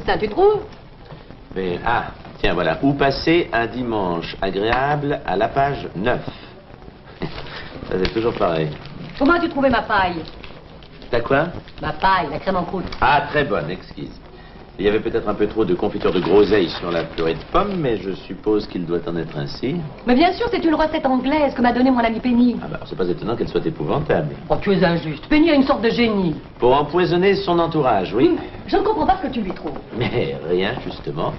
Poussin, tu trouves? Mais, ah, tiens, voilà. Où passer un dimanche agréable à la page 9. Ça, c'est toujours pareil. Comment as-tu trouvé ma paille? T'as quoi? Ma paille, la crème en croûte. Ah, très bonne, exquise. Il y avait peut-être un peu trop de confiture de groseille sur la purée de pommes, mais je suppose qu'il doit en être ainsi. Mais bien sûr, c'est une recette anglaise que m'a donnée mon ami Penny. Ah bah, c'est pas étonnant qu'elle soit épouvantable. Oh, tu es injuste. Penny a une sorte de génie. Pour empoisonner son entourage, oui. Je ne comprends pas ce que tu lui trouves. Mais rien, justement.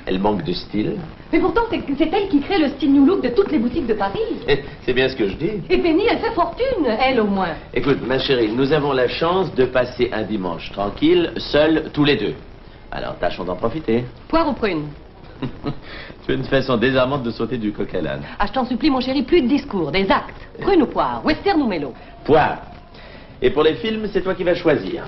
Elle manque de style. Mais pourtant, c'est elle qui crée le style New Look de toutes les boutiques de Paris. C'est bien ce que je dis. Et Penny, elle fait fortune, elle au moins. Écoute, ma chérie, nous avons la chance de passer un dimanche tranquille, seuls, tous les deux. Alors, tâchons d'en profiter. Poire ou prune? Tu as une façon désarmante de sauter du coq à l'âne. Ah, je t'en supplie, mon chéri, plus de discours, des actes. Prune ou poire, western ou mélo? Poire. Et pour les films, c'est toi qui vas choisir.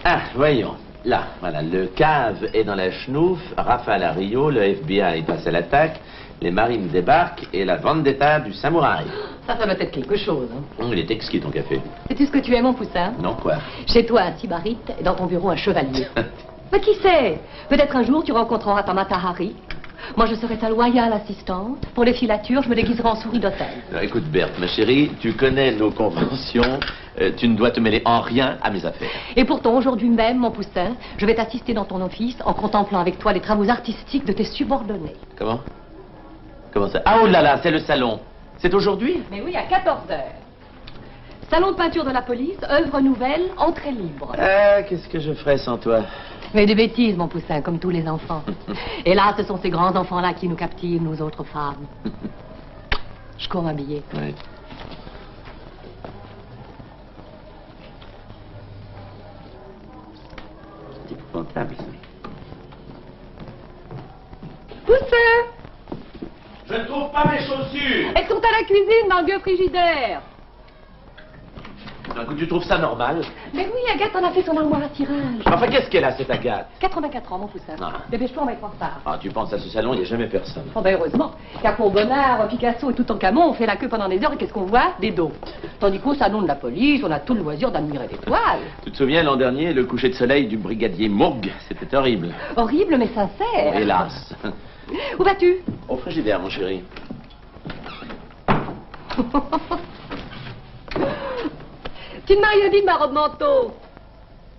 Ah, voyons. Là, voilà, le cave est dans la chenouf, rafale à Rio, le FBI passe à l'attaque, les marines débarquent et la vendetta du samouraï. Ça doit être quelque chose. Hein. Il est exquis, ton café. Sais-tu ce que tu es, mon Poussin? Non, quoi? Chez toi, un sybarite, et dans ton bureau, un chevalier. Mais qui sait? Peut-être un jour, tu rencontreras ta Matahari. Moi, je serai ta loyale assistante. Pour les filatures, je me déguiserai en souris d'hôtel. Écoute, Berthe, ma chérie, tu connais nos conventions. Tu ne dois te mêler en rien à mes affaires. Et pourtant, aujourd'hui même, mon Poussin, je vais t'assister dans ton office en contemplant avec toi les travaux artistiques de tes subordonnés. Comment? Comment ça? Ah, oh là là, c'est le salon. C'est aujourd'hui? Mais oui, à 14h. Salon de peinture de la police, œuvre nouvelle, entrée libre. Ah, qu'est-ce que je ferais sans toi? Mais des bêtises, mon Poussin, comme tous les enfants. Et là, ce sont ces grands enfants-là qui nous captivent, nous autres femmes. Je cours m'habiller. Oui. C'est épouvantable, ça. Poussin! Je ne trouve pas mes chaussures! Elles sont à la cuisine, dans le vieux frigidaire. Écoute, tu trouves ça normal? Mais oui, Agathe en a fait son armoire à tirage. Enfin, qu'est-ce qu'elle a, cette Agathe? 84 ans, mon Poussin. Ah. Dépêche-toi, on va être en retard. Ah, tu penses à ce salon, il n'y a jamais personne. Oh, ben heureusement. Car pour Bonnard, Picasso et tout en camon, on fait la queue pendant des heures et qu'est-ce qu'on voit? Des dos. Tandis qu'au salon de la police, on a tout le loisir d'admirer les toiles. Tu te souviens, l'an dernier, le coucher de soleil du brigadier Mourgue? C'était horrible. Horrible, mais sincère. Hélas. Où vas-tu? Au frigidaire, mon chéri. Tu ne m'as rien dit de ma robe manteau.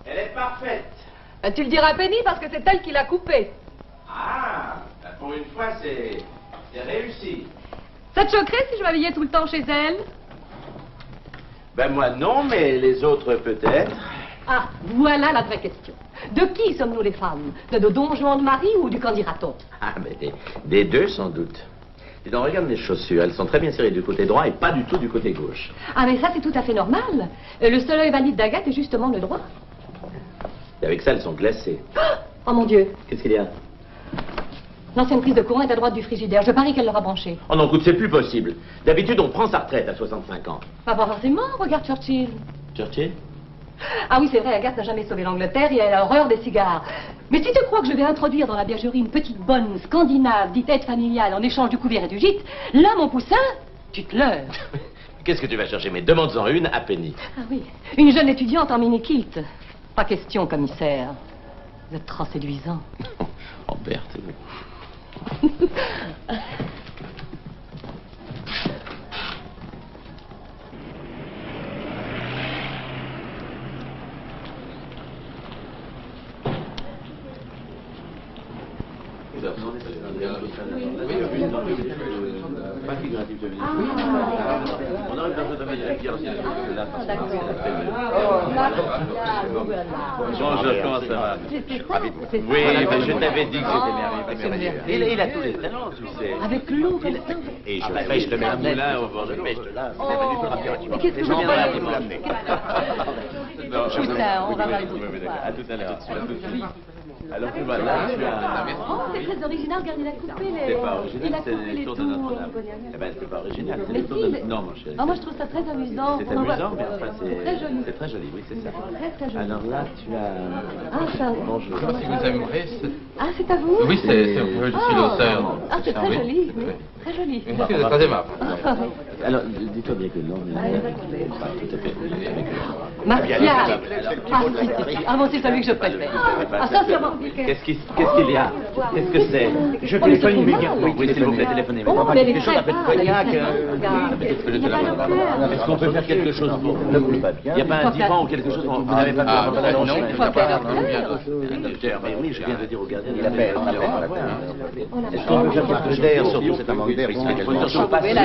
Elle est parfaite. Ben, tu le diras à Penny parce que c'est elle qui l'a coupée. Ah, pour une fois, c'est réussi. Ça te choquerait si je m'habillais tout le temps chez elle? Ben moi non, mais les autres peut-être. Ah, voilà la vraie question. De qui sommes-nous les femmes? De nos Don Juan de Marie ou du candidaton? Ah, mais des deux sans doute. Dis donc, regarde mes chaussures, elles sont très bien serrées du côté droit et pas du tout du côté gauche. Ah, mais ça c'est tout à fait normal. Le seul œil valide d'Agathe est justement le droit. Et avec ça, elles sont glacées. Oh mon Dieu. Qu'est-ce qu'il y a? L'ancienne prise de courant est à droite du frigidaire. Je parie qu'elle l'aura branchée. Oh non, écoute, c'est plus possible. D'habitude, on prend sa retraite à 65 ans. Pas forcément, regarde Churchill. Churchill? Ah oui, c'est vrai, Agathe n'a jamais sauvé l'Angleterre et elle a horreur des cigares. Mais si tu crois que je vais introduire dans la bergerie une petite bonne scandinave dite aide familiale en échange du couvert et du gîte, là, mon Poussin, tu te leurres. Qu'est-ce que tu vas chercher? Mais demande-en une à Penny. Ah oui, une jeune étudiante en mini-kit. Pas question, commissaire. Vous êtes trop séduisant. Oh, Berthe. On aurait besoin de mettre la pierre là parce que bonjour, comment ça va? Oui, ben, je t'avais dit que c'était merveilleux. Il a tous les talents, tu sais. Avec l'eau comme ça. Et je pêche le même moulin au bord de pêche de là. Mais qu'est-ce que vous viendrai faites? dimanche. Putain, on va voir les autres. À tout à l'heure. Alors tu vois, là, tu as... Oh, c'est très original, regarde, il a coupé les... C'est pas original, il a c'est coupé les les tours de tours. Notre-Dame. Eh ben, c'est pas original, c'est Mais les tours si, de... Non, mon chéri. Ah, moi, je trouve ça très amusant. C'est On en voit- amusant, mais enfin, très joli. c'est très joli, oui, c'est ça. Très joli. Alors là, tu as... Ah, ça... Bonjour. Si vous aimeriez, Ah, c'est à vous? oui, je suis l'auteur. Ah, c'est très joli, oui. Très joli. C'est très aimable. Alors, dis-toi bien que non, mais... Pas tout à fait. Martial. Ah, si, si, si. Ah, moi, c'est celui que je préfère. Ah, sincèrement. Qu'est-ce qu'il y a? Qu'est-ce que c'est? Je téléphone immédiatement. Oui, s'il vous plaît, téléphonez. Oh, mais elle est Quelque chose très appelle pâle, cognac. Peut-être que je téléphone. Est-ce qu'on peut faire quelque chose pour vous? Ne coule pas bien. Il n'y a pas un divan ou quelque chose? Vous n'avez pas Ah, besoin non, d'allonger? il n'y a pas Un docteur, mais oui, je viens de dire au gardien. Il appelle, on appelle. Est-ce qu'on peut faire quelque chose d'air? Surtout, c'est un manque d'air ici. Surtout pas Elle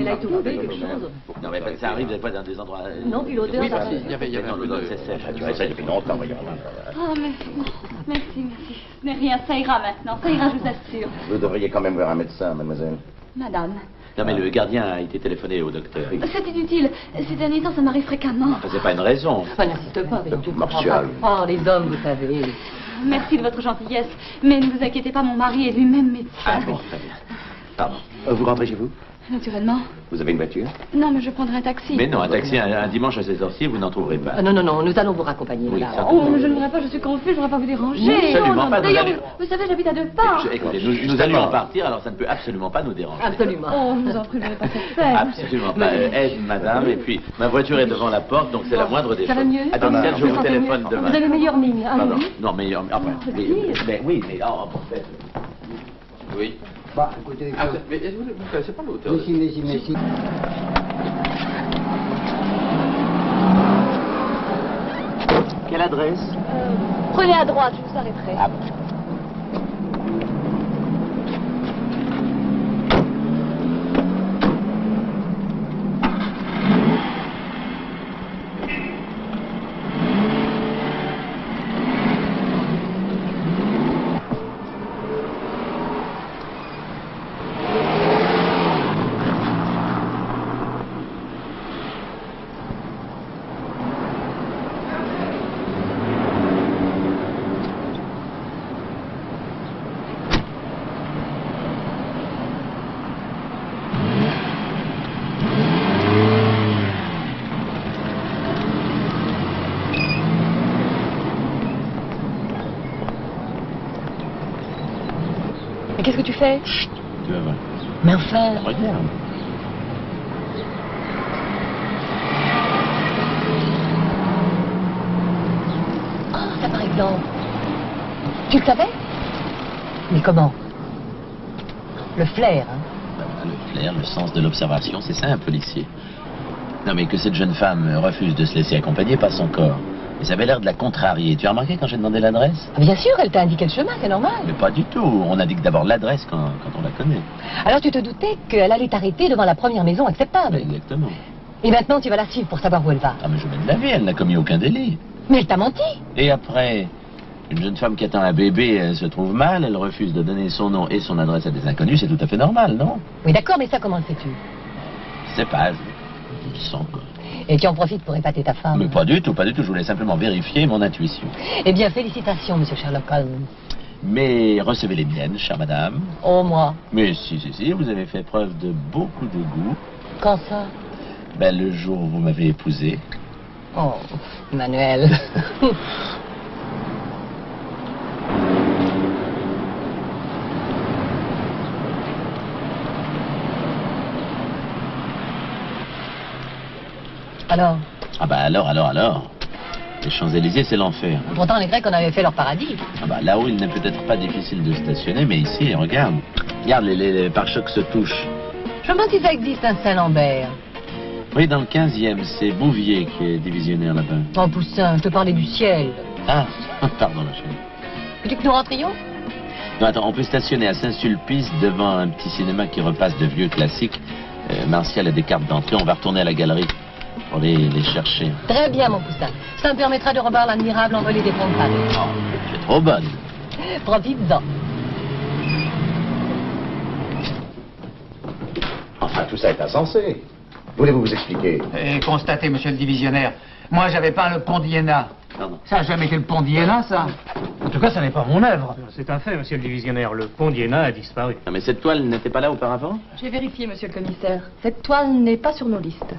a étouffé quelque chose. Non, mais ça arrive des fois dans des endroits... Non, puis l'odeur, Oui, ça... si, il y avait Non, l'odeur, c'est sèche. Tu fais ça depuis longtemps, voyons. Oh, merci. Ce n'est rien, ça ira maintenant. Ça ira, je vous assure. Vous devriez quand même voir un médecin, mademoiselle. Madame. Non, mais le gardien a été téléphoné au docteur. C'est inutile. Ces derniers temps, ça m'arrive fréquemment. Enfin, c'est pas une raison. Enfin, n'insiste pas, mais je comprends Martial. pas. Oh, les hommes, vous savez. Merci de votre gentillesse. Mais ne vous inquiétez pas, mon mari est lui-même médecin. Ah bon, très bien. Pardon. Vous rentrez chez vous? Naturellement. Vous avez une voiture? Non, mais je prendrai un taxi. Mais non, un taxi un dimanche à ces heures-ci, vous n'en trouverez pas. Ah, non, nous allons vous raccompagner. Oui, là. ça- Oh, mais je ne voudrais pas, je suis confuse, je ne voudrais pas vous déranger. Absolument pas, D'ailleurs, vous allez- vous savez, j'habite à 2 pas. Écoutez, nous allions partir, alors ça ne peut absolument pas nous déranger. Absolument. Oh, je vous en prie, je n'aurais pas fait faire. Absolument pas. Aide, madame, et puis ma voiture est devant la porte, donc c'est la moindre des Ça choses. va mieux? Attention, je Vous vous sentez téléphone mieux? demain. Vous avez meilleure mine. Ah, Pardon. oui. Non, mais enfin, oui, mais oh, pour fait. Oui. Bah, écoutez, Ah, mais vous ne connaissez pas l'auteur? merci. Quelle adresse? Prenez à droite, je vous arrêterai. Ah, Mais qu'est-ce que tu fais? tu vas voir. Mais enfin... Regarde. Oh, ça par exemple. Tu le savais? Mais comment? Le flair, hein? Le flair, le sens de l'observation, c'est ça un policier. Non, mais que cette jeune femme refuse de se laisser accompagner, pas son corps. Mais ça avait l'air de la contrarier. Tu as remarqué quand j'ai demandé l'adresse? Ah, bien sûr, elle t'a indiqué le chemin, c'est normal. Mais pas du tout. On indique d'abord l'adresse quand on la connaît. Alors tu te doutais qu'elle allait t'arrêter devant la première maison acceptable. Exactement. Et maintenant tu vas la suivre pour savoir où elle va. Ah, mais je mets de la vie, elle n'a commis aucun délit. Mais elle t'a menti. Et après, une jeune femme qui attend un bébé, elle se trouve mal, elle refuse de donner son nom et son adresse à des inconnus, c'est tout à fait normal, non? Oui, d'accord, mais ça, comment le sais-tu? Je sais pas, je le sens, quoi. Et tu en profites pour épater ta femme. Mais pas du tout, je voulais simplement vérifier mon intuition. Eh bien, félicitations, monsieur Sherlock Holmes. Mais recevez les miennes, chère madame. Oh, moi. Mais si, vous avez fait preuve de beaucoup de goût. Quand ça? Ben, le jour où vous m'avez épousé. Oh, Emmanuel. Alors? Ah bah alors. Les Champs-Élysées, c'est l'enfer. Pourtant, les Grecs en avaient fait leur paradis. Ah bah là où il n'est peut-être pas difficile de stationner, mais ici, regarde. Regarde, les pare-chocs se touchent. Je me demande si ça existe un Saint-Lambert. Oui, dans le 15e, c'est Bouvier qui est divisionnaire là-bas. Oh, Poussin, je te parlais du ciel. Ah, pardon, ma chérie. Veux-tu que nous rentrions? Non, attends, on peut stationner à Saint-Sulpice devant un petit cinéma qui repasse de vieux classiques. Martial a des cartes d'entrée, on va retourner à la galerie pour les chercher. Très bien, mon Poussin. Ça me permettra de revoir l'admirable envolée des ponts de Paris. Oh, tu es trop bonne. Profites-en. Enfin, tout ça est insensé. Voulez-vous vous expliquer? Et constatez, monsieur le divisionnaire, moi j'avais peint le pont d'Iéna. Pardon. Ça n'a jamais été le pont d'Iéna, ça. En tout cas, ça n'est pas mon œuvre. C'est un fait, monsieur le divisionnaire. Le pont d'Iéna a disparu. Non, mais cette toile n'était pas là auparavant? J'ai vérifié, monsieur le commissaire. Cette toile n'est pas sur nos listes.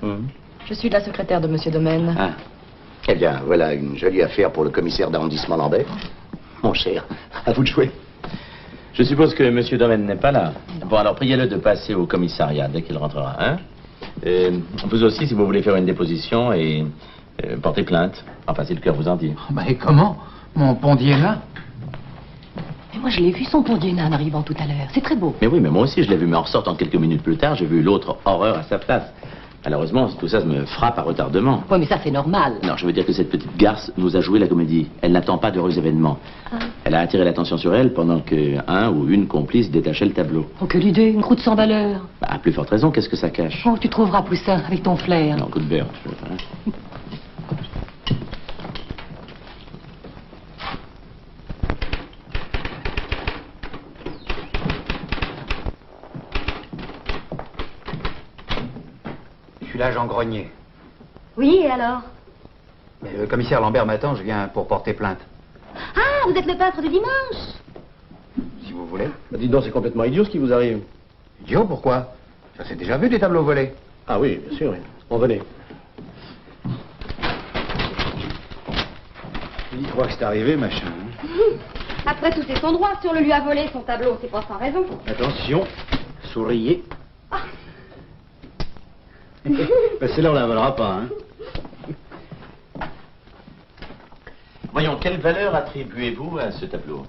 Je suis la secrétaire de monsieur Domaine. Ah. Eh bien, voilà une jolie affaire pour le commissaire d'arrondissement Lambert. Mon cher, à vous de jouer. Je suppose que monsieur Domaine n'est pas là. Bon, alors priez-le de passer au commissariat dès qu'il rentrera, hein? Vous aussi, si vous voulez faire une déposition et porter plainte. Enfin, si le cœur vous en dit. Et comment? Mon pont d'Iéna? moi je l'ai vu son pont d'Iéna en arrivant tout à l'heure. C'est très beau. Mais oui, mais moi aussi je l'ai vu, mais en sortant quelques minutes plus tard, j'ai vu l'autre horreur à sa place. Malheureusement, tout ça me frappe à retardement. Oui, mais ça c'est normal. Non, je veux dire que cette petite garce nous a joué la comédie. Elle n'attend pas d'heureux événements. Elle a attiré l'attention sur elle pendant que un ou une complice détachait le tableau. Oh, quelle idée, une croûte sans valeur. Bah, à plus forte raison, qu'est-ce que ça cache? Oh, tu trouveras Poussin avec ton flair. Non, coup de beurre. Hein. Je suis là, Jean Grenier. Oui, et alors? Mais le commissaire Lambert m'attend, je viens pour porter plainte. Ah, vous êtes le peintre du dimanche? Si vous voulez. Bah, dites donc, c'est complètement idiot ce qui vous arrive. Idiot, pourquoi? Ça s'est déjà vu des tableaux volés. Ah oui, bien sûr. On venait. Il croit que c'est arrivé, machin. Après tout, c'est son droit. Si on le lui a volé, son tableau, c'est pas sans raison. Attention, souriez. Ben, celle-là, on la volera pas, hein. Voyons, quelle valeur attribuez-vous à ce tableau?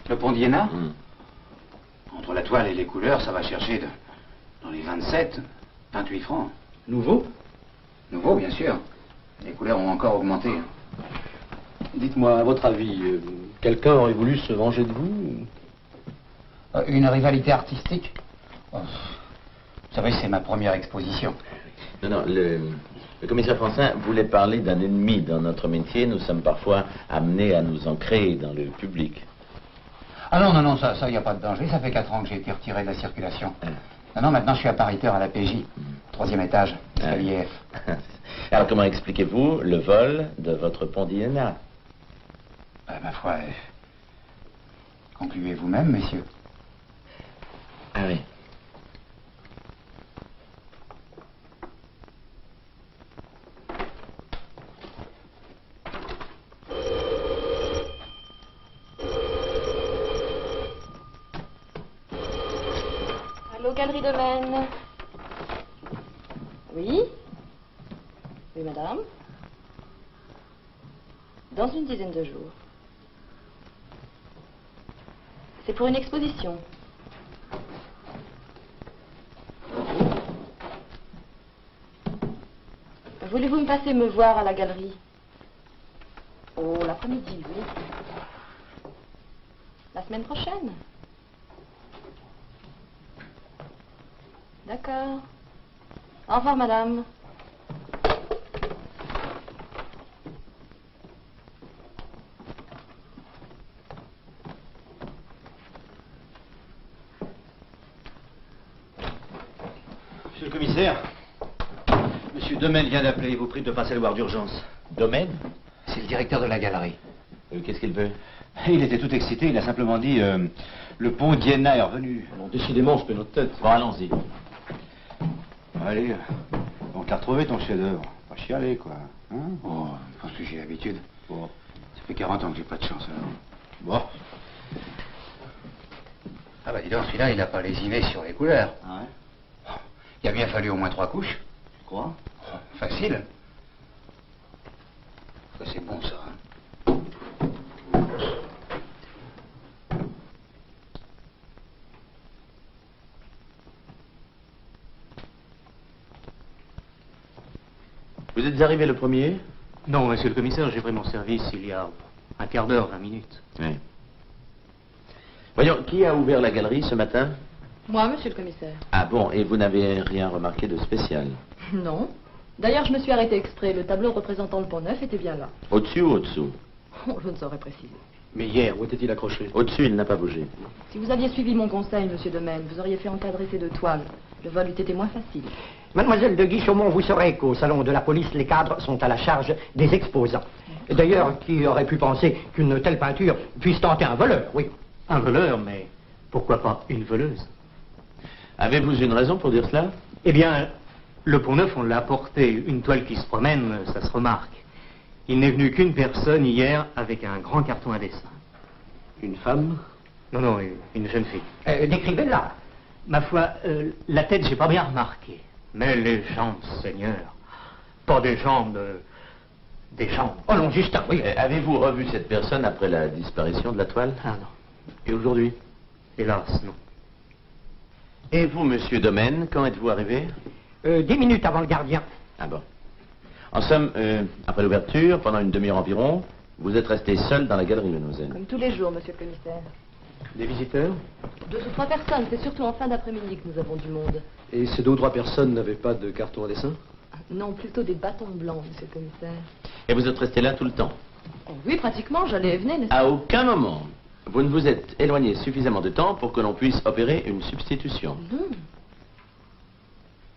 Le pont d'Iéna? Entre la toile et les couleurs, ça va chercher dans les 27, 28 francs. Nouveau? Nouveau, bien sûr. Les couleurs ont encore augmenté. Dites-moi, à votre avis, quelqu'un aurait voulu se venger de vous? Une rivalité artistique? Oh, vous savez, c'est ma première exposition. Non, non, le commissaire Francin voulait parler d'un ennemi dans notre métier. Nous sommes parfois amenés à nous ancrer dans le public. Ah non, non, non, ça, y a pas de danger. Ça fait 4 ans que j'ai été retiré de la circulation. Non, non, maintenant je suis appariteur à la PJ. 3e étage, escalier F. Alors comment expliquez-vous le vol de votre pont d'Iéna? Ma foi, concluez vous-même, messieurs. Ah oui. Allô, Galerie Domaine. Oui? Oui, madame? Dans une dizaine de jours. C'est pour une exposition. Voulez-vous me passer me voir à la galerie? Oh, l'après-midi, oui. La semaine prochaine? D'accord. Au revoir, madame. Monsieur le commissaire, Monsieur Domaine vient d'appeler. Il vous prie de passer le voir d'urgence. Domaine? C'est le directeur de la galerie. Qu'est-ce qu'il veut? Il était tout excité. Il a simplement dit le pont d'Iéna est revenu. Non, décidément, on se fait notre tête. Bon, allons-y. Allez, on t'a retrouvé ton chef-d'œuvre. Pas chialer, quoi. Hein? Oh, je pense que j'ai l'habitude. Bon. Ça fait 40 ans que j'ai pas de chance, alors. Bon. Ah bah dis donc, celui-là, il n'a pas lésiné sur les couleurs. Ah ouais? Il a bien fallu au moins 3 couches. Tu crois? Oh, facile. Ça, c'est bon, ça. Hein. Vous êtes arrivé le premier? Non, monsieur le commissaire, j'ai pris mon service il y a un quart d'heure, 20 minutes. Oui. Voyons, qui a ouvert la galerie ce matin? Moi, monsieur le commissaire. Ah bon, et vous n'avez rien remarqué de spécial? Non. D'ailleurs, je me suis arrêtée exprès. Le tableau représentant le pont neuf était bien là. Au-dessus ou au-dessous? Oh, je ne saurais préciser. Mais hier, où était-il accroché? Au-dessus, il n'a pas bougé. Si vous aviez suivi mon conseil, monsieur Domaine, vous auriez fait encadrer ces 2 toiles. Le vol eût été moins facile. Mademoiselle de Guichaumont, vous saurez qu'au salon de la police, les cadres sont à la charge des exposants. D'ailleurs, qui aurait pu penser qu'une telle peinture puisse tenter un voleur, oui. Un voleur, mais pourquoi pas une voleuse? Avez-vous une raison pour dire cela? Eh bien, le pont neuf, on l'a apporté. Une toile qui se promène, ça se remarque. Il n'est venu qu'une personne hier avec un grand carton à dessin. Une femme? Non, non, une jeune fille. Décrivez-la. Ma foi, la tête, j'ai pas bien remarqué. Mais les jambes, Seigneur. Pas des jambes, des jambes. Oh non, Justin, oui. Avez-vous revu cette personne après la disparition de la toile? Ah non. Et aujourd'hui? Hélas, non. Et vous, monsieur Domaine, quand êtes-vous arrivé? 10 minutes avant le gardien. Ah bon. En somme, après l'ouverture, pendant une demi-heure environ, vous êtes resté seul dans la galerie, mademoiselle. Comme tous les jours, monsieur le commissaire. Des visiteurs? 2 ou 3 personnes, c'est surtout en fin d'après-midi que nous avons du monde. Et ces 2 ou 3 personnes n'avaient pas de carton à dessin? Non, plutôt des bâtons blancs, monsieur le commissaire. Et vous êtes resté là tout le temps? Oh, oui, pratiquement, j'allais et venais, n'est-ce pas? À aucun moment, vous ne vous êtes éloigné suffisamment de temps pour que l'on puisse opérer une substitution. Non.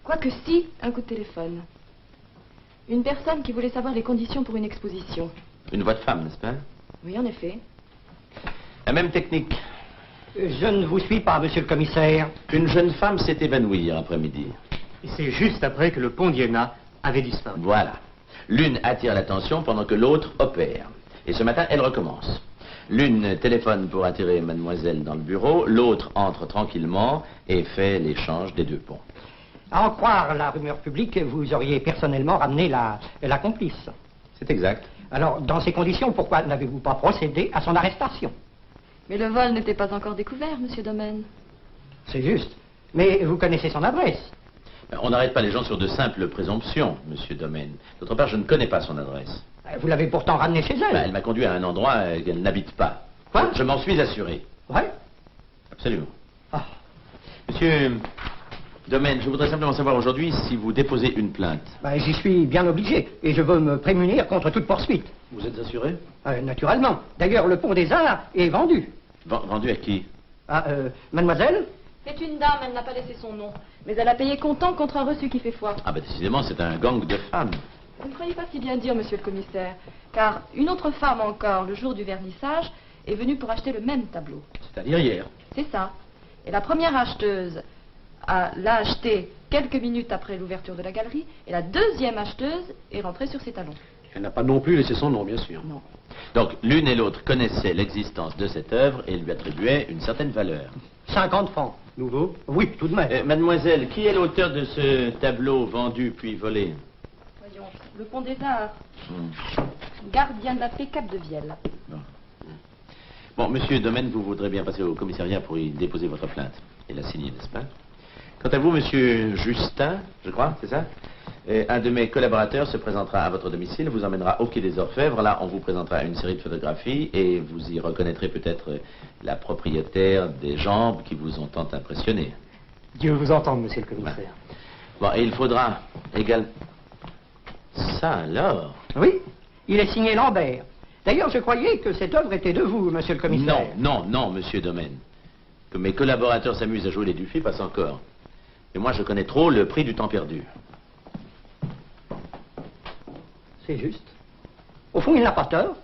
Quoique si, un coup de téléphone. Une personne qui voulait savoir les conditions pour une exposition. Une voix de femme, n'est-ce pas? Oui, en effet. La même technique. Je ne vous suis pas, monsieur le commissaire. Une jeune femme s'est évanouie hier après-midi. Et c'est juste après que le pont d'Iéna avait disparu. Voilà. L'une attire l'attention pendant que l'autre opère. Et ce matin, elle recommence. L'une téléphone pour attirer mademoiselle dans le bureau, l'autre entre tranquillement et fait l'échange des 2 ponts. À en croire la rumeur publique, vous auriez personnellement ramené la complice. C'est exact. Alors, dans ces conditions, pourquoi n'avez-vous pas procédé à son arrestation? Mais le vol n'était pas encore découvert, monsieur Domaine. C'est juste. Mais vous connaissez son adresse. On n'arrête pas les gens sur de simples présomptions, monsieur Domaine. D'autre part, je ne connais pas son adresse. Vous l'avez pourtant ramenée chez elle. Elle m'a conduit à un endroit qu'elle n'habite pas. Quoi? Je m'en suis assuré. Ouais? Absolument. Ah. Monsieur Domaine, je voudrais simplement savoir aujourd'hui si vous déposez une plainte. J'y suis bien obligé. Et je veux me prémunir contre toute poursuite. Vous êtes assuré? Naturellement. D'ailleurs, le pont des Arts est vendu. Vendu à qui? Mademoiselle? C'est une dame, elle n'a pas laissé son nom. Mais elle a payé comptant contre un reçu qui fait foi. Ah ben décidément, c'est un gang de femmes. Vous ne croyez pas si bien dire, monsieur le commissaire. Car une autre femme encore, le jour du vernissage, est venue pour acheter le même tableau. C'est-à-dire hier? C'est ça. Et la première acheteuse l'a acheté quelques minutes après l'ouverture de la galerie. Et la deuxième acheteuse est rentrée sur ses talons. Elle n'a pas non plus laissé son nom, bien sûr. Non. Donc l'une et l'autre connaissaient l'existence de cette œuvre et lui attribuaient une certaine valeur. 50 francs. Nouveau? Oui, tout de même. Mademoiselle, qui est l'auteur de ce tableau vendu puis volé? Voyons, le pont des Arts. Gardien de la paix, Cap de Vielle. Bon, monsieur Domaine, vous voudrez bien passer au commissariat pour y déposer votre plainte et la signer, n'est-ce pas? Quant à vous, monsieur Justin, je crois, c'est ça? Un de mes collaborateurs se présentera à votre domicile, vous emmènera au Quai des Orfèvres. Là, on vous présentera une série de photographies et vous y reconnaîtrez peut-être la propriétaire des jambes qui vous ont tant impressionné. Dieu vous entende, monsieur le commissaire. Bon, et il faudra également... Ça alors? Oui, il est signé Lambert. D'ailleurs, je croyais que cette œuvre était de vous, monsieur le commissaire. Non, monsieur Domaine. Que mes collaborateurs s'amusent à jouer les Dufy passe encore. Et moi, je connais trop le prix du temps perdu. C'est juste. Au fond, il n'a pas tort.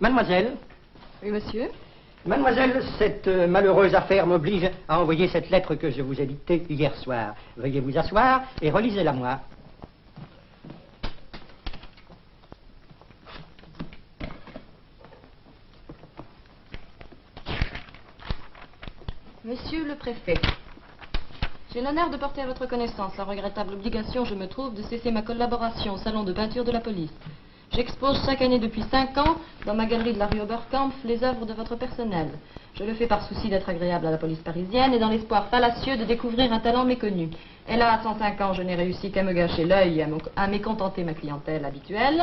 Mademoiselle? Oui, monsieur? Mademoiselle, cette malheureuse affaire m'oblige à envoyer cette lettre que je vous ai dictée hier soir. Veuillez vous asseoir et relisez-la moi. Monsieur le préfet, j'ai l'honneur de porter à votre connaissance la regrettable obligation je me trouve de cesser ma collaboration au salon de peinture de la police. J'expose chaque année depuis 5 ans, dans ma galerie de la rue Oberkampf, les œuvres de votre personnel. Je le fais par souci d'être agréable à la police parisienne et dans l'espoir fallacieux de découvrir un talent méconnu. Et là, à 105 ans, je n'ai réussi qu'à me gâcher l'œil et à mécontenter ma clientèle habituelle.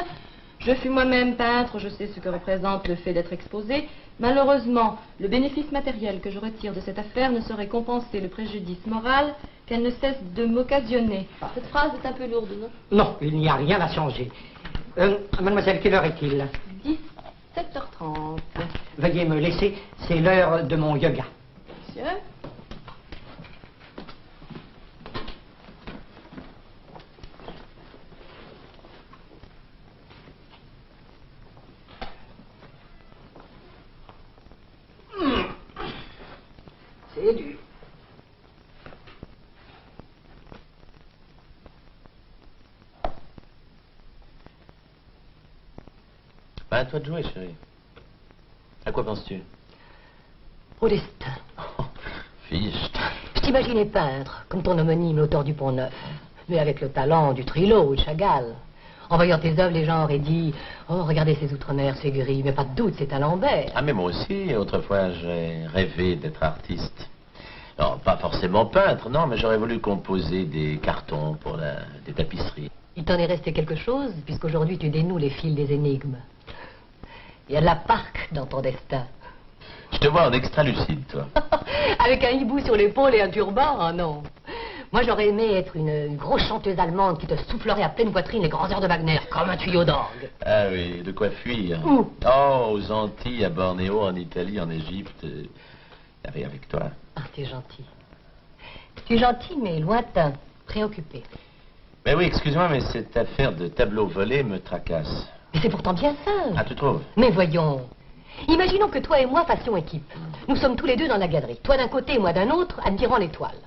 Je fus moi-même peintre, je sais ce que représente le fait d'être exposé. Malheureusement, le bénéfice matériel que je retire de cette affaire ne saurait compenser le préjudice moral qu'elle ne cesse de m'occasionner. Cette phrase est un peu lourde, non? Non, il n'y a rien à changer. Mademoiselle, quelle heure est-il? 17h30. Veuillez me laisser, c'est l'heure de mon yoga. Monsieur? C'est dur. À toi de jouer, chérie. À quoi penses-tu? Au destin. Oh, fichte. Je t'imaginais peintre, comme ton homonyme, l'auteur du Pont Neuf. Mais avec le talent du Trillo ou de Chagall. En voyant tes œuvres, les gens auraient dit « Oh, regardez ces outre-mer, c'est gris, mais pas de doute, c'est un Lambert. » Ah, mais moi aussi, autrefois, j'ai rêvé d'être artiste. Non, pas forcément peintre, non, mais j'aurais voulu composer des cartons pour des tapisseries. Il t'en est resté quelque chose, puisqu'aujourd'hui tu dénoues les fils des énigmes. Il y a de la parque dans ton destin. Je te vois en extra-lucide, toi. Avec un hibou sur l'épaule et un turban, ah non. Moi, j'aurais aimé être une grosse chanteuse allemande qui te soufflerait à pleine poitrine les grands airs de Wagner, comme un tuyau d'orgue. Ah oui, de quoi fuir. Où? Oh, aux Antilles, à Bornéo, en Italie, en Égypte. Et avec toi. Ah, t'es gentil. Tu es gentil, mais lointain, préoccupé. Mais oui, excuse-moi, mais cette affaire de tableau volé me tracasse. Mais c'est pourtant bien simple. Ah, tu trouves? Mais voyons. Imaginons que toi et moi fassions équipe. Nous sommes tous les deux dans la galerie. Toi d'un côté, moi d'un autre, admirant l'étoile.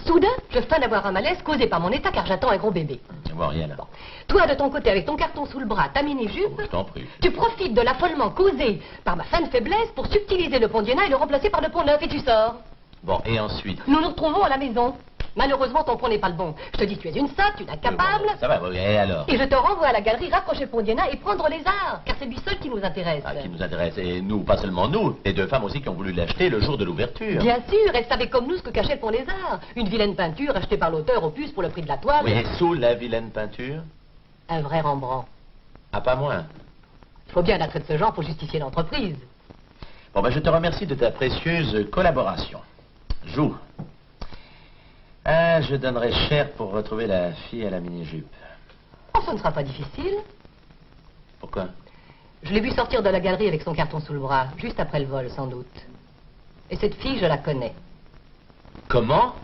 Soudain, je feins d'avoir un malaise causé par mon état car j'attends un gros bébé. Je vois rien là. Bon. Toi de ton côté avec ton carton sous le bras, ta mini-jupe, Je t'en prie. tu profites de l'affolement causé par ma fin de faiblesse pour subtiliser le pont d'Iéna et le remplacer par le pont neuf et tu sors. Bon, et ensuite? Nous nous retrouvons à la maison. Malheureusement, ton pont n'est pas le bon. Je te dis, tu es une sotte, une incapable. Bon, ça va, oui, et alors? Et je te renvoie à la galerie rapprocher le pont d'Iéna et prendre les arts, car c'est lui seul qui nous intéresse. Ah, qui nous intéresse, et nous, pas seulement nous, les deux femmes aussi qui ont voulu l'acheter le jour de l'ouverture. Bien sûr, elles savaient comme nous ce que cachait le pont des arts. Une vilaine peinture achetée par l'auteur au puce pour le prix de la toile. Oui, et sous la vilaine peinture? Un vrai Rembrandt. Ah, pas moins. Il faut bien un attrait de ce genre pour justifier l'entreprise. Bon, ben, je te remercie de ta précieuse collaboration. Joue. Ah, je donnerais cher pour retrouver la fille à la mini-jupe. Oh, ce ne sera pas difficile. Pourquoi? Je l'ai vu sortir de la galerie avec son carton sous le bras, juste après le vol, sans doute. Et cette fille, je la connais. Comment?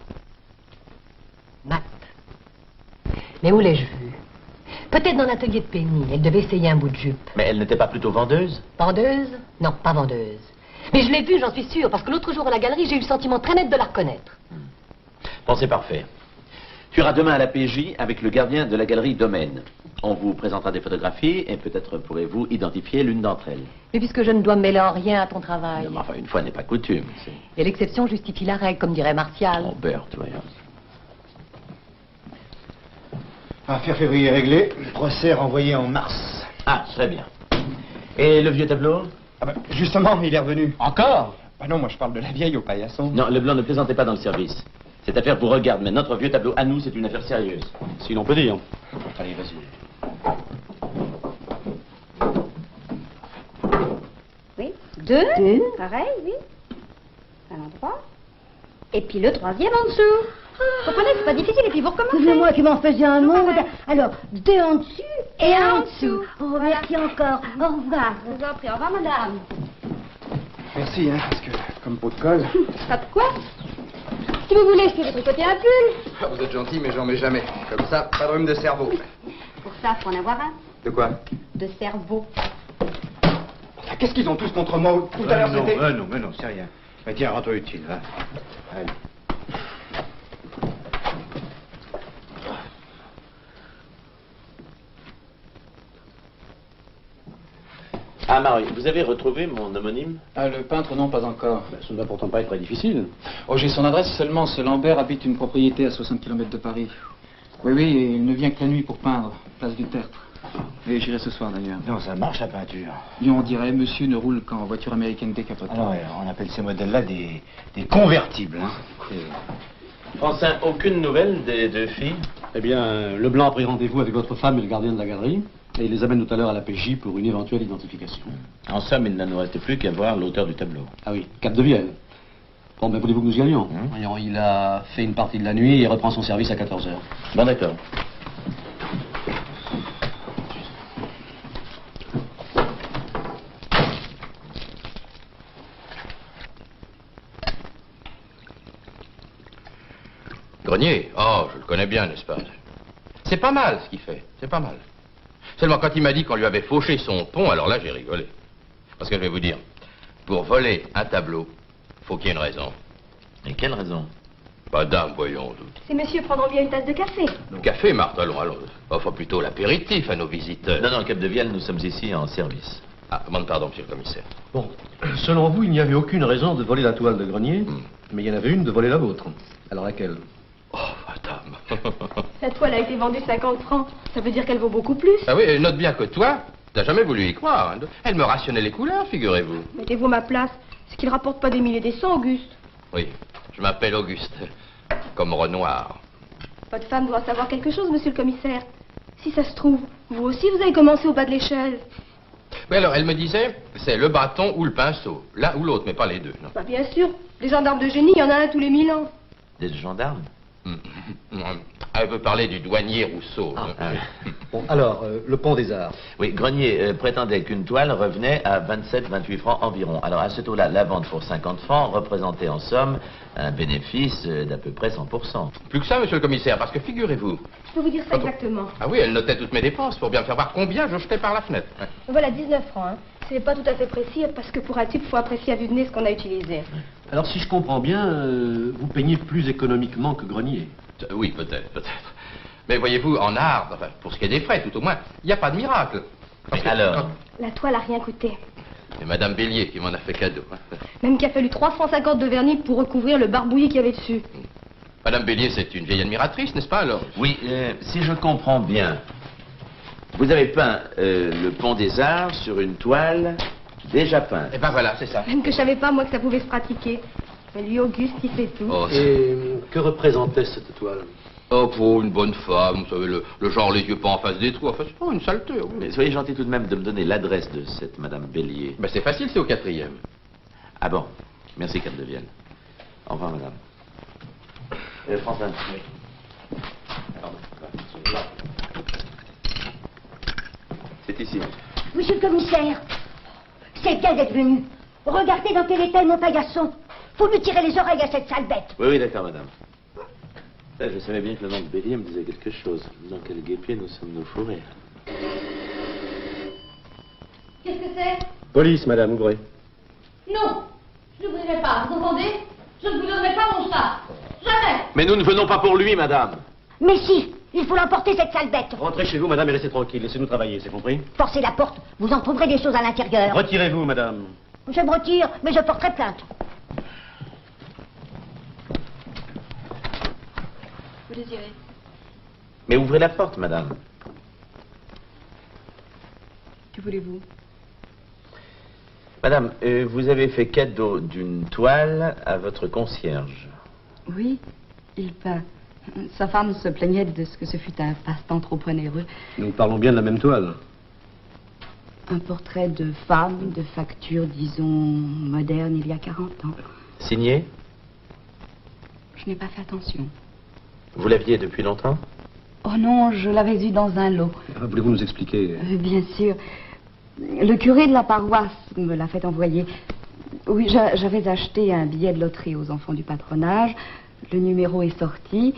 Matt. Mais où l'ai-je vue? Peut-être dans l'atelier de Penny. Elle devait essayer un bout de jupe. Mais elle n'était pas plutôt vendeuse? Vendeuse? Non, pas vendeuse. Mais je l'ai vue, j'en suis sûre, parce que l'autre jour à la galerie, j'ai eu le sentiment très net de la reconnaître. Bon, c'est parfait. Tu iras demain à la PJ avec le gardien de la galerie Domaine. On vous présentera des photographies et peut-être pourrez-vous identifier l'une d'entre elles. Mais puisque je ne dois me mêler en rien à ton travail. Non, mais enfin, une fois n'est pas coutume. Et l'exception justifie la règle, comme dirait Martial. Oh, Berthe, voyons. Affaire février réglée, procès renvoyé en mars. Ah, très bien. Et le vieux tableau? Ah ben, justement, il est revenu. Encore? Ah non, moi je parle de la vieille au paillasson. Non, Leblanc ne plaisantait pas dans le service. Cette affaire vous regarde, mais notre vieux tableau à nous, c'est une affaire sérieuse. Si l'on peut dire. Allez, vas-y. Oui, deux. Pareil, oui. À l'endroit. Et puis le troisième en dessous. Vous comprenez, c'est pas difficile, et puis vous recommencez. C'est moi qui m'en faisais un monde. Alors, deux en dessus et un en dessous. Oh, merci encore. Au revoir. Je vous en prie, au revoir, madame. Merci, hein, parce que comme pot de colle. Pas de quoi? Si vous voulez, je peux vous tricoter un pull. Ah, vous êtes gentil, mais j'en mets jamais. Comme ça, pas de rhume de cerveau. Pour ça, faut en avoir un. De quoi? De cerveau. Qu'est-ce qu'ils ont tous contre moi? Tout à l'heure, c'était... mais non, c'est rien. Mais tiens, rends-toi utile, va. Allez. Ah, Marie, vous avez retrouvé mon homonyme? Ah, le peintre, non, pas encore. Ça ne doit pourtant pas être très difficile. Oh, j'ai son adresse seulement. Ce Lambert habite une propriété à 60 km de Paris. Oui, oui, et il ne vient que la nuit pour peindre, place du Tertre. Et j'irai ce soir, d'ailleurs. Non, ça marche, la peinture. Et on dirait, monsieur ne roule qu'en voiture américaine décapotable. Alors, on appelle ces modèles-là des convertibles. Hein. Francin, aucune nouvelle des deux filles? Eh bien, Leblanc a pris rendez-vous avec votre femme et le gardien de la galerie. Et il les amène tout à l'heure à la PJ pour une éventuelle identification. En somme, il ne nous reste plus qu'à voir l'auteur du tableau. Ah oui, Cap-de-Vienne. Bon, ben voulez-vous que nous y allions? Voyons, il a fait une partie de la nuit et reprend son service à 14h. Bon, d'accord. Grenier? Oh, je le connais bien, n'est-ce pas? C'est pas mal ce qu'il fait, c'est pas mal. Seulement quand il m'a dit qu'on lui avait fauché son pont, alors là j'ai rigolé. Parce que je vais vous dire, pour voler un tableau, faut qu'il y ait une raison. Et quelle raison? Madame, voyons. C'est monsieur, prendrons bien une tasse de café. Le café, Marthe, allons. Offre plutôt l'apéritif à nos visiteurs. Non, non, Cap-de-Vienne, nous sommes ici en service. Ah, demande pardon, monsieur le commissaire. Bon, selon vous, il n'y avait aucune raison de voler la toile de Grenier, mais il y en avait une de voler la vôtre. Alors laquelle? Oh, madame. Cette toile a été vendue 50 francs. Ça veut dire qu'elle vaut beaucoup plus. Ah oui, et note bien que toi, t'as jamais voulu y croire. Hein. Elle me rationnait les couleurs, figurez-vous. Mettez-vous à ma place. C'est qu'il rapporte pas des milliers des cents, Auguste. Oui, je m'appelle Auguste, comme Renoir. Votre femme doit savoir quelque chose, monsieur le commissaire. Si ça se trouve, vous aussi vous avez commencé au bas de l'échelle. Oui, alors, elle me disait, c'est le bâton ou le pinceau. L'un ou l'autre, mais pas les deux, non. Bah bien sûr, les gendarmes de génie, il y en a un tous les 1000 ans. Des gendarmes? Elle veut parler du douanier Rousseau. Bon, alors, le pont des Arts. Oui, Grenier prétendait qu'une toile revenait à 27-28 francs environ. Alors, à ce taux-là, la vente pour 50 francs représentait en somme un bénéfice d'à peu près 100%. Plus que ça, monsieur le commissaire, parce que figurez-vous... Je peux vous dire ça exactement. Ah oui, elle notait toutes mes dépenses pour bien me faire voir combien je jetais par la fenêtre. Ouais. Voilà, 19 francs. Hein. Ce n'est pas tout à fait précis, parce que pour un type, il faut apprécier à vue de nez ce qu'on a utilisé. Alors, si je comprends bien, vous peignez plus économiquement que Grenier. Oui, peut-être. Mais voyez-vous, en art, enfin, pour ce qui est des frais, tout au moins, il n'y a pas de miracle. Mais alors? La toile a rien coûté. C'est Madame Bélier qui m'en a fait cadeau. Même qu'il a fallu 350 de vernis pour recouvrir le barbouillis qu'il y avait dessus. Madame Bélier, c'est une vieille admiratrice, n'est-ce pas, alors? Oui, si je comprends bien, vous avez peint le pont des Arts sur une toile déjà peinte. Eh ben voilà, c'est ça. Même que je savais pas, moi, que ça pouvait se pratiquer. Mais lui, Auguste, il sait tout. Oh, Et que représentait cette toile? Oh, pour une bonne femme, vous savez, le genre les yeux pas en face des trous, enfin, c'est pas une saleté. Oui. Mais soyez gentil tout de même de me donner l'adresse de cette Madame Bélier. Ben c'est facile, c'est au 4e. Ah bon, merci Capdevielle. Au revoir, madame. François. Oui. C'est ici. Monsieur le commissaire, c'est bien d'être venu. Regardez dans quel état est mon paillasson. Faut lui tirer les oreilles à cette sale bête. Oui, d'accord, madame. Je savais bien que le nom de Bélier me disait quelque chose. Dans quel guêpier nous sommes-nous fourrés? Qu'est-ce que c'est? Police, madame, ouvrez. Non, je n'ouvrirai pas, vous entendez? Je ne vous donnerai pas mon chat. Jamais. Mais nous ne venons pas pour lui, madame. Mais si, il faut l'emporter cette sale bête. Rentrez chez vous, madame, et restez tranquille. Laissez-nous travailler, c'est compris? Forcez la porte, vous en trouverez des choses à l'intérieur. Retirez-vous, madame. Je me retire, mais je porterai plainte. Vous désirez? Mais ouvrez la porte, madame. Que voulez-vous? Madame, vous avez fait cadeau d'une toile à votre concierge. Oui, il peint. Sa femme se plaignait de ce que ce fut un passe-temps trop onéreux. Nous parlons bien de la même toile. Un portrait de femme, de facture, disons, moderne, il y a 40 ans. Signé? Je n'ai pas fait attention. Vous l'aviez depuis longtemps? Oh non, je l'avais eu dans un lot. Voulez-vous nous expliquer? Bien sûr. Le curé de la paroisse me l'a fait envoyer. Oui, j'avais acheté un billet de loterie aux enfants du patronage. Le numéro est sorti.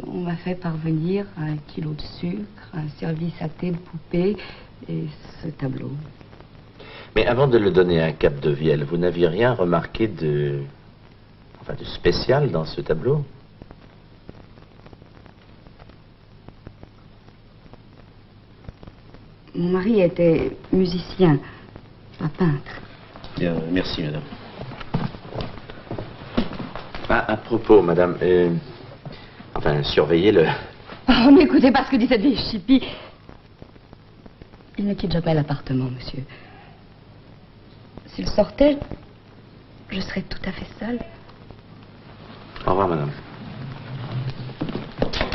On m'a fait parvenir 1 kilo de sucre, un service à thé de poupée et ce tableau. Mais avant de le donner à Capdevielle, vous n'aviez rien remarqué de spécial dans ce tableau? Mon mari était musicien, pas peintre. Bien, merci, madame. Ah, à propos, madame, surveillez-le. Oh, n'écoutez pas ce que dit cette vieille chipie. Il ne quitte jamais l'appartement, monsieur. S'il sortait, je serais tout à fait seule. Au revoir, madame.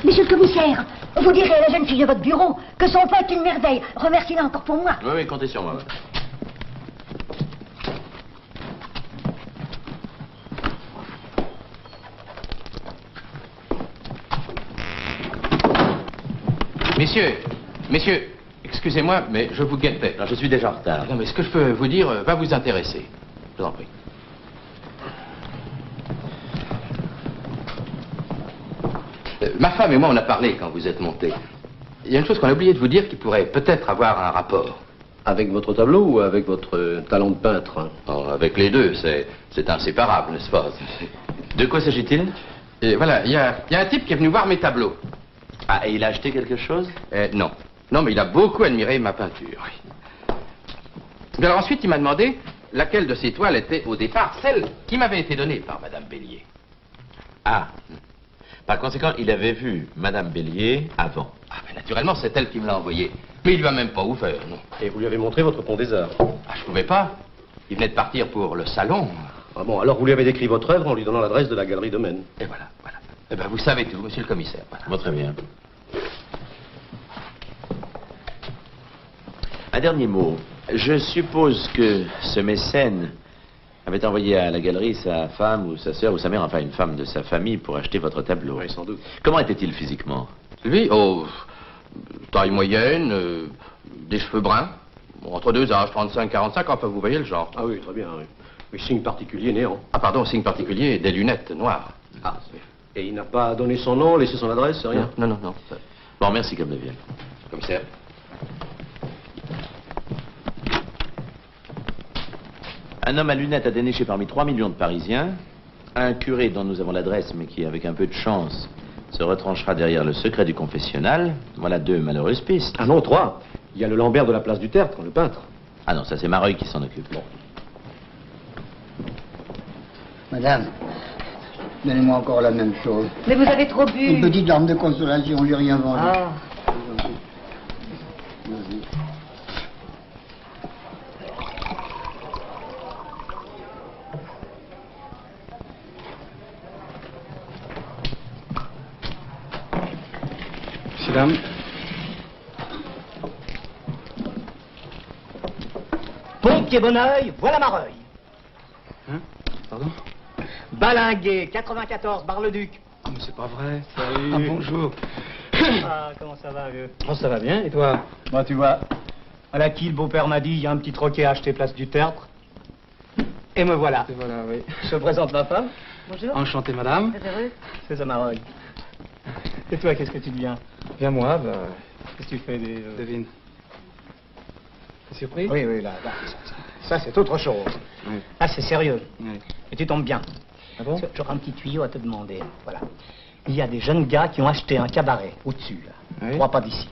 Monsieur le commissaire, vous direz à la jeune fille de votre bureau que son père est une merveille. Remerciez-la encore pour moi. Oui, comptez sur moi, madame. Messieurs, excusez-moi, mais je vous guettais. Non, je suis déjà en retard. Non, mais ce que je peux vous dire va vous intéresser. Je vous en prie. Ma femme et moi, on a parlé quand vous êtes montés. Il y a une chose qu'on a oublié de vous dire qui pourrait peut-être avoir un rapport. Avec votre tableau ou avec votre talent de peintre? Oh, avec les deux, c'est inséparable, n'est-ce pas? De quoi s'agit-il? Et voilà, il y a un type qui est venu voir mes tableaux. Ah, et il a acheté quelque chose? Non. Non, mais il a beaucoup admiré ma peinture, oui. Mais alors ensuite, il m'a demandé laquelle de ces toiles était au départ celle qui m'avait été donnée par Madame Bélier. Ah. Par conséquent, il avait vu Madame Bélier avant. Ah, ben naturellement, c'est elle qui me l'a envoyé. Mais il lui a même pas ouvert, non. Et vous lui avez montré votre pont des Arts. Ah, je pouvais pas. Il venait de partir pour le salon. Ah bon, alors vous lui avez décrit votre œuvre en lui donnant l'adresse de la galerie Domaine. Et voilà, voilà. Eh ben, vous savez tout, monsieur le commissaire. Voilà. Bon, très bien. Un dernier mot. Je suppose que ce mécène avait envoyé à la galerie sa femme ou sa sœur ou sa mère, enfin une femme de sa famille, pour acheter votre tableau. Oui, sans doute. Comment était-il physiquement? Lui, oh, taille moyenne, des cheveux bruns, bon, entre deux âges, 35-45, enfin vous voyez le genre. Ah oui, très bien, oui. Mais signe particulier, néant. Ah pardon, signe particulier, des lunettes noires. Ah, et il n'a pas donné son nom, laissé son adresse, c'est rien? Non, non, non. Bon, merci comme devient. Commissaire. Un homme à lunettes a déniché parmi 3 millions de Parisiens. Un curé dont nous avons l'adresse, mais qui, avec un peu de chance, se retranchera derrière le secret du confessionnal. Voilà 2 malheureuses pistes. Ah non, 3. Il y a le Lambert de la place du Tertre, le peintre. Ah non, ça c'est Mareuil qui s'en occupe. Bon. Madame, donnez-moi encore la même chose. Mais vous avez trop bu. Une petite larme de consolation, j'ai rien vendu. Ah. Vas-y. Dame. Pompier Bonneuil, voilà Mareuil. Hein? Pardon? Balinguet, 94, Bar-le-Duc. Oh, mais c'est pas vrai. Salut. Ah, bonjour. Ah, comment ça va, vieux? Oh, ça va bien, et toi? Moi, tu vois, à la qui le beau-père m'a dit, il y a un petit troquet à acheter place du Tertre. Et me voilà. Et voilà, oui. Je présente ma femme. Bonjour. Enchanté, madame. C'est ça, Mareuil. Et toi, qu'est-ce que tu deviens? Viens moi, bah... Qu'est-ce que tu fais des... Devine. T'es surpris? Oui, oui, là, ça c'est autre chose. Oui. Là, c'est sérieux. Oui. Et tu tombes bien. Ah bon? J'aurais un petit tuyau à te demander. Voilà. Il y a des jeunes gars qui ont acheté un cabaret au-dessus, là. Oui. 3 pas d'ici.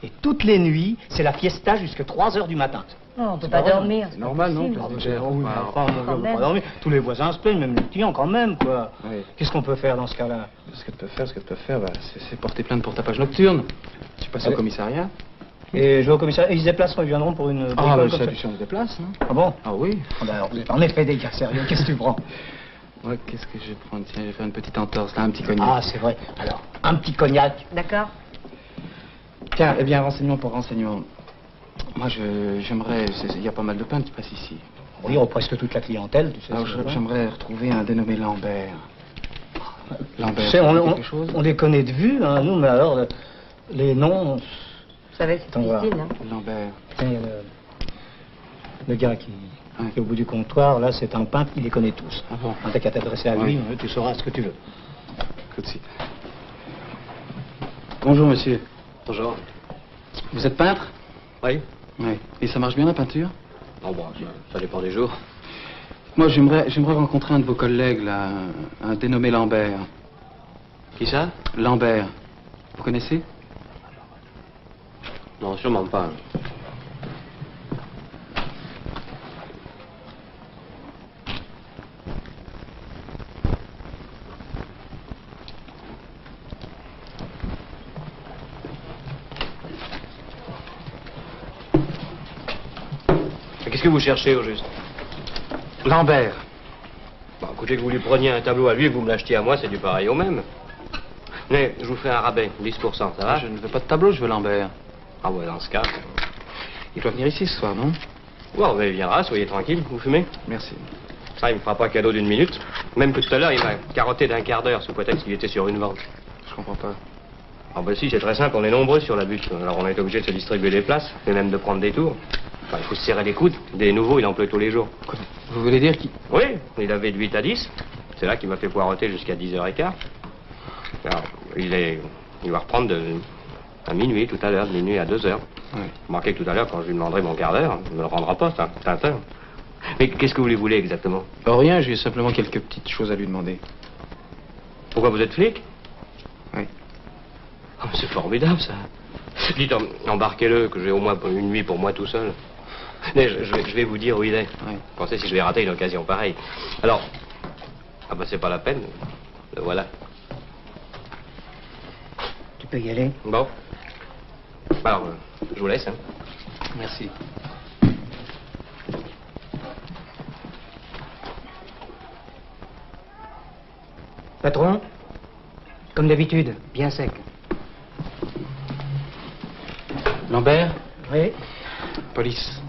Et toutes les nuits, c'est la fiesta jusqu'à 3 heures du matin. Oh, on peut pas dormir. C'est normal, non? Oui, mais enfin, on peut pas dormir. Tous les voisins se plaignent, même les clients quand même, quoi. Oui. Qu'est-ce qu'on peut faire dans ce cas-là? Ce que tu peux faire, bah, c'est porter plainte pour tapage nocturne. Tu passes au commissariat. Et je vais au commissariat. Et ils se déplacent quand ils viendront pour une... Ah, bricole mais comme ça, ça. tu changes de place, hein? Ah bon? Ah oui. Ah ben alors, vous êtes en effet des gars sérieux. Qu'est-ce que tu prends? Ouais, qu'est-ce que je vais prendre? Tiens, je vais faire une petite entorse, là, un petit cognac. Ah, c'est vrai. Alors, un petit cognac. D'accord. Tiens, eh bien, renseignement pour renseignement. Moi, j'aimerais... Il y a pas mal de peintres qui passent ici. Oui, on presque toute la clientèle, tu sais. Alors, j'aimerais retrouver un dénommé Lambert. Lambert, Tu sais, quelque chose? on les connaît de vue, hein, nous, mais alors, les noms... Vous savez, c'est On va. difficile, hein. Lambert. Tiens, le gars qui est au bout du comptoir, là, c'est un peintre, il les connaît tous. Ah bon? T'as qu'à t'adresser à lui, tu sauras ce que tu veux. Tout de suite. Bonjour, monsieur. Bonjour. Vous êtes peintre? Oui. Oui. Et ça marche bien, la peinture? Non, bon, ça dépend des jours. Moi, j'aimerais rencontrer un de vos collègues, là, un dénommé Lambert. Qui ça? Lambert. Vous connaissez? Non, sûrement pas. Qu'est-ce que vous cherchez au juste? Lambert. Bon, écoutez, que vous lui preniez un tableau à lui et que vous me l'achetiez à moi, c'est du pareil au même. Mais je vous fais un rabais, 10%, ça va? Je ne veux pas de tableau, je veux Lambert. Ah ouais, dans ce cas. Il doit venir ici ce soir, non? Bon, ben, il viendra, soyez tranquille, vous fumez? Merci. Ça, il me fera pas cadeau d'une minute. Même que tout à l'heure, il m'a carotté d'1 quart d'heure sous prétexte qu'il était sur une vente. Je comprends pas. Ah ben si, c'est très simple, on est nombreux sur la butte. Alors on est obligé de se distribuer des places, et même de prendre des tours. Enfin, il faut se serrer les coudes. Des nouveaux, il en pleut tous les jours. Vous voulez dire qu'il... Oui, il avait de 8 à 10. C'est là qu'il m'a fait poireauter jusqu'à 10h15. Alors, il va reprendre à minuit tout à l'heure, de minuit à 2h. Oui. Remarquez que tout à l'heure, quand je lui demanderai mon quart d'heure, il ne me le rendra pas, ça. Tintin. Mais qu'est-ce que vous lui voulez exactement? Rien, j'ai simplement quelques petites choses à lui demander. Pourquoi vous êtes flic? Oui. Oh, c'est formidable, ça. Dites, embarquez-le, que j'ai au moins une nuit pour moi tout seul. Mais je vais vous dire où il est. Oui. Pensez si je vais rater une occasion pareille. Alors, ah ben c'est pas la peine. Le voilà. peux y aller. Bon. Alors, je vous laisse. Hein. Merci. Patron, comme d'habitude, bien sec. Lambert? Oui. Police.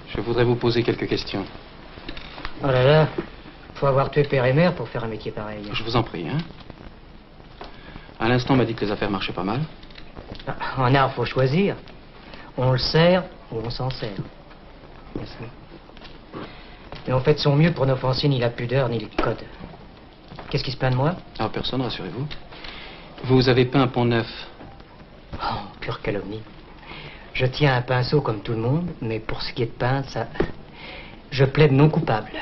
Je voudrais vous poser quelques questions. Oh là là, faut avoir tué père et mère pour faire un métier pareil. Je vous en prie, hein. À l'instant, on m'a dit que les affaires marchaient pas mal. En art, faut choisir. On le sert ou on s'en sert. Merci. Mais on fait de son mieux pour n'offenser ni la pudeur ni le code. Qu'est-ce qui se plaint de moi? Ah, personne, rassurez-vous. Vous avez peint Pont-Neuf. Oh, pure calomnie. Je tiens un pinceau comme tout le monde, mais pour ce qui est de peindre, ça... Je plaide non coupable.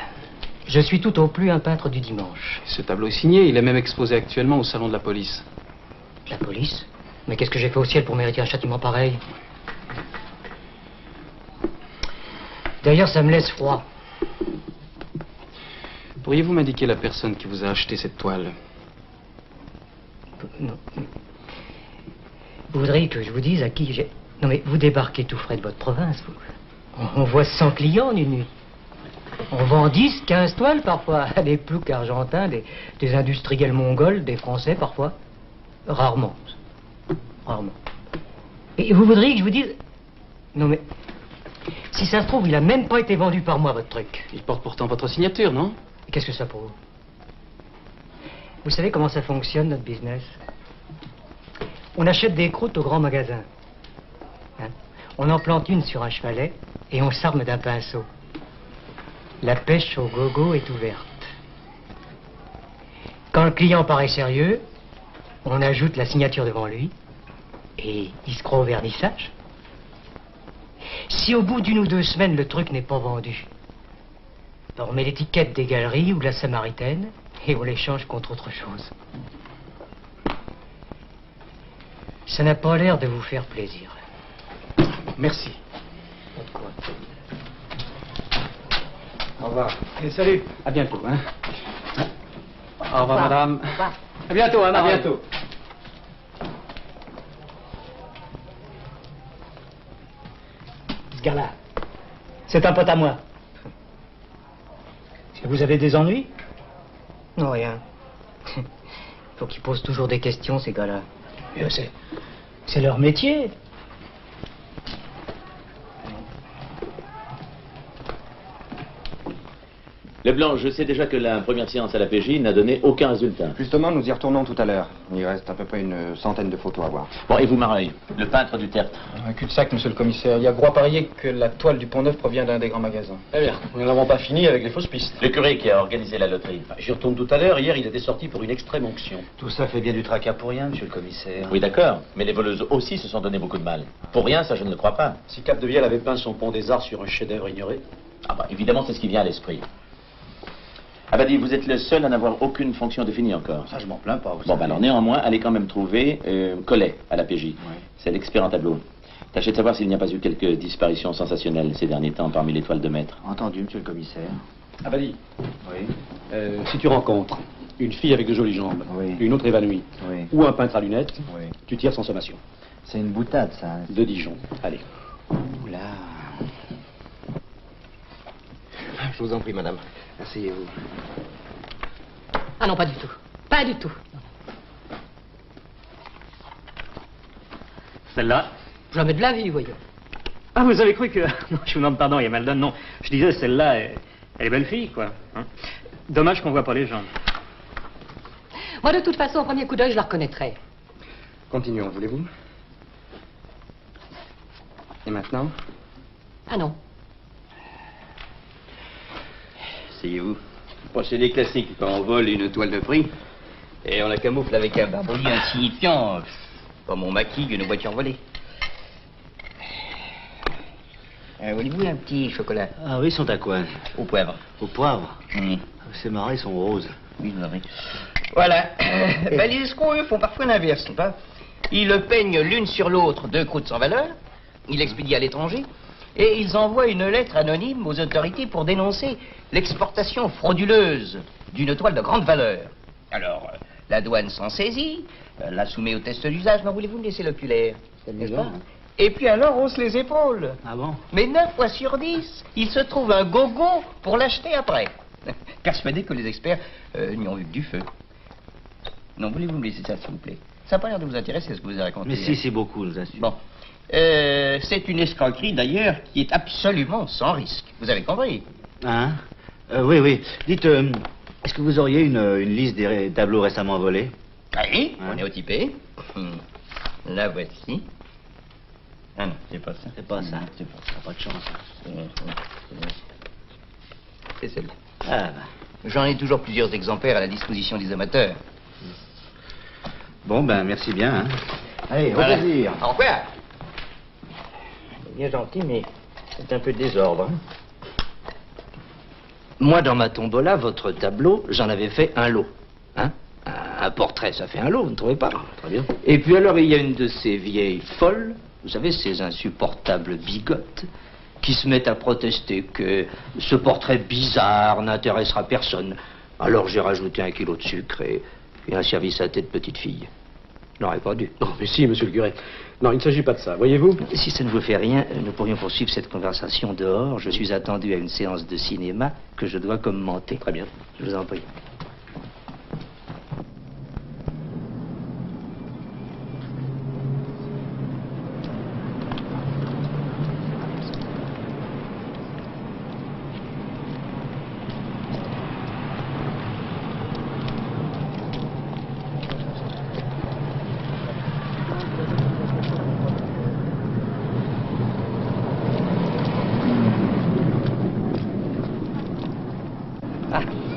Je suis tout au plus un peintre du dimanche. Ce tableau est signé, il est même exposé actuellement au salon de la police. La police? Mais qu'est-ce que j'ai fait au ciel pour mériter un châtiment pareil? D'ailleurs, ça me laisse froid. Pourriez-vous m'indiquer la personne qui vous a acheté cette toile? Non. Vous voudriez que je vous dise à qui j'ai... Non mais vous débarquez tout frais de votre province, vous. On voit 100 clients en une nuit. On vend 10, 15 toiles parfois. Des ploucs argentins, des industriels mongols, des Français parfois. Rarement. Rarement. Et vous voudriez que je vous dise... Non mais... Si ça se trouve, il a même pas été vendu par moi, votre truc. Il porte pourtant votre signature, non? Et qu'est-ce que ça prouve? Vous savez comment ça fonctionne, notre business? On achète des croûtes au grand magasin. Hein? On en plante une sur un chevalet et on s'arme d'un pinceau. La pêche au gogo est ouverte. Quand le client paraît sérieux, on ajoute la signature devant lui et il se croit au vernissage. Si au bout d'une ou 2 semaines le truc n'est pas vendu, on met l'étiquette des galeries ou de la Samaritaine et on l'échange contre autre chose. Ça n'a pas l'air de vous faire plaisir. Merci. Pas de quoi. Au revoir. Et salut. À bientôt, hein. Au revoir, madame. Au revoir. À bientôt, hein, À madame. bientôt. Ce gars-là, c'est un pote à moi. Vous avez des ennuis? Non, rien. Faut qu'ils posent toujours des questions, ces gars-là. C'est leur métier. Leblanc, je sais déjà que la première séance à la PJ n'a donné aucun résultat. Justement, nous y retournons tout à l'heure. Il reste à peu près une centaine de photos à voir. Bon, et vous, Mareuil, le peintre du tertre? Un cul-de-sac, monsieur le commissaire. Il y a gros à parier que la toile du Pont-Neuf provient d'un des grands magasins. Eh bien, nous n'avons pas fini avec les fausses pistes. Le curé qui a organisé la loterie. J'y retourne tout à l'heure. Hier, il était sorti pour une extrême onction. Tout ça fait bien du tracas pour rien, monsieur le commissaire. Oui, d'accord, mais les voleuses aussi se sont donné beaucoup de mal. Pour rien, ça je ne le crois pas. Si Capdevielle avait peint son Pont des Arts sur un chef-d'œuvre ignoré. Ah bah, évidemment, c'est ce qui vient à l'esprit. Ah bah, vous êtes le seul à n'avoir aucune fonction définie encore. Ça, je m'en plains pas. Bon, bah alors néanmoins, allez quand même trouver Collet à la PJ. Oui. C'est l'expert en tableau. Tâchez de savoir s'il n'y a pas eu quelques disparitions sensationnelles ces derniers temps parmi les toiles de maître. Entendu, monsieur le commissaire. Abadi. Oui. Si tu rencontres une fille avec de jolies jambes, oui, une autre évanouie, oui, ou un peintre à lunettes, oui, tu tires sans sommation. C'est une boutade, ça. De Dijon. Allez. Oula. Je vous en prie, madame. Asseyez-vous. Ah non, pas du tout. Pas du tout. Celle-là? Jamais de la vie, voyons. Ah, vous avez cru que... Non, je vous demande pardon, il y a mal donne. Non, je disais, celle-là, elle est belle fille, quoi. Hein? Dommage qu'on voit pas les jambes. Moi, de toute façon, au premier coup d'œil, je la reconnaîtrais. Continuons, voulez-vous? Et maintenant? Ah non. Asseyez-vous. Procédé classique. Quand on vole une toile de prix, et on la camoufle avec un barbouillis insignifiant, comme on maquille une voiture volée. Voulez-vous un petit chocolat? Ah oui, ils sont à quoi? Au poivre. Au poivre? C'est marrant, ils sont roses. Oui, vous en avez. Voilà. Ben, les escrocs, eux, font parfois l'inverse, n'est-ce pas? Ils peignent l'une sur l'autre 2 croûtes sans valeur, ils l'expédient à l'étranger, et ils envoient une lettre anonyme aux autorités pour dénoncer l'exportation frauduleuse d'une toile de grande valeur. Alors, La douane s'en saisit, la soumet au test d'usage. Mais voulez-vous me laisser l'oculaire? N'est-ce pas? Et puis alors, on hausse les épaules. Ah bon? Mais 9 fois sur 10, il se trouve un gogo pour l'acheter après. Persuadé que les experts n'y ont vu que du feu. Non, voulez-vous me laisser ça, s'il vous plaît? Ça n'a pas l'air de vous intéresser, ce que vous avez raconté. Mais si, c'est beaucoup, nous assure. Bon. C'est une escroquerie, d'ailleurs, qui est absolument sans risque. Vous avez compris? Hein? Oui. Dites, est-ce que vous auriez une liste des tableaux récemment volés? Oui, on est otypé. La voici. Ah non, c'est pas ça. C'est pas ça. C'est pas de chance. C'est celle-là. Ah, J'en ai toujours plusieurs exemplaires à la disposition des amateurs. bon, ben, merci bien. Hein. Allez, au Voilà. plaisir. Au revoir. C'est bien gentil, mais c'est un peu de désordre. Hein. Moi, dans ma tombola, votre tableau, j'en avais fait un lot. Hein? Un portrait, ça fait un lot, vous ne trouvez pas? Très bien. Et puis alors, il y a une de ces vieilles folles, vous savez, ces insupportables bigotes, qui se mettent à protester que ce portrait bizarre n'intéressera personne. Alors j'ai rajouté 1 kilo de sucre et un service à tête petite fille. Je n'aurais pas dû. Non, mais si, monsieur le curé. Non, il ne s'agit pas de ça, voyez-vous? Si ça ne vous fait rien, nous pourrions poursuivre cette conversation dehors. Je suis attendu à une séance de cinéma que je dois commenter. Très bien. Je vous en prie.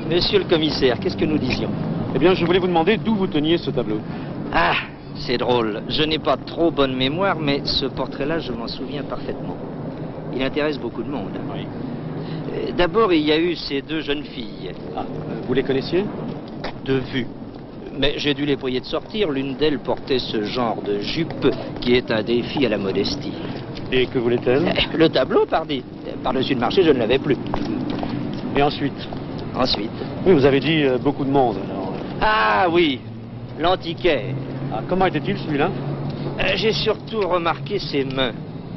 Monsieur le commissaire, qu'est-ce que nous disions? Eh bien, je voulais vous demander d'où vous teniez ce tableau. Ah, c'est drôle. Je n'ai pas trop bonne mémoire, mais ce portrait-là, je m'en souviens parfaitement. Il intéresse beaucoup de monde. Oui. D'abord, il y a eu ces 2 jeunes filles. Ah, vous les connaissiez? De vue. Mais j'ai dû les prier de sortir. L'une d'elles portait ce genre de jupe qui est un défi à la modestie. Et que voulait-elle? Le tableau, pardi. Par-dessus le marché, je ne l'avais plus. Et ensuite? Ensuite? Oui, vous avez dit beaucoup de monde, alors. Ah oui, l'antiquaire. Ah, comment était-il, celui-là? J'ai surtout remarqué ses mains.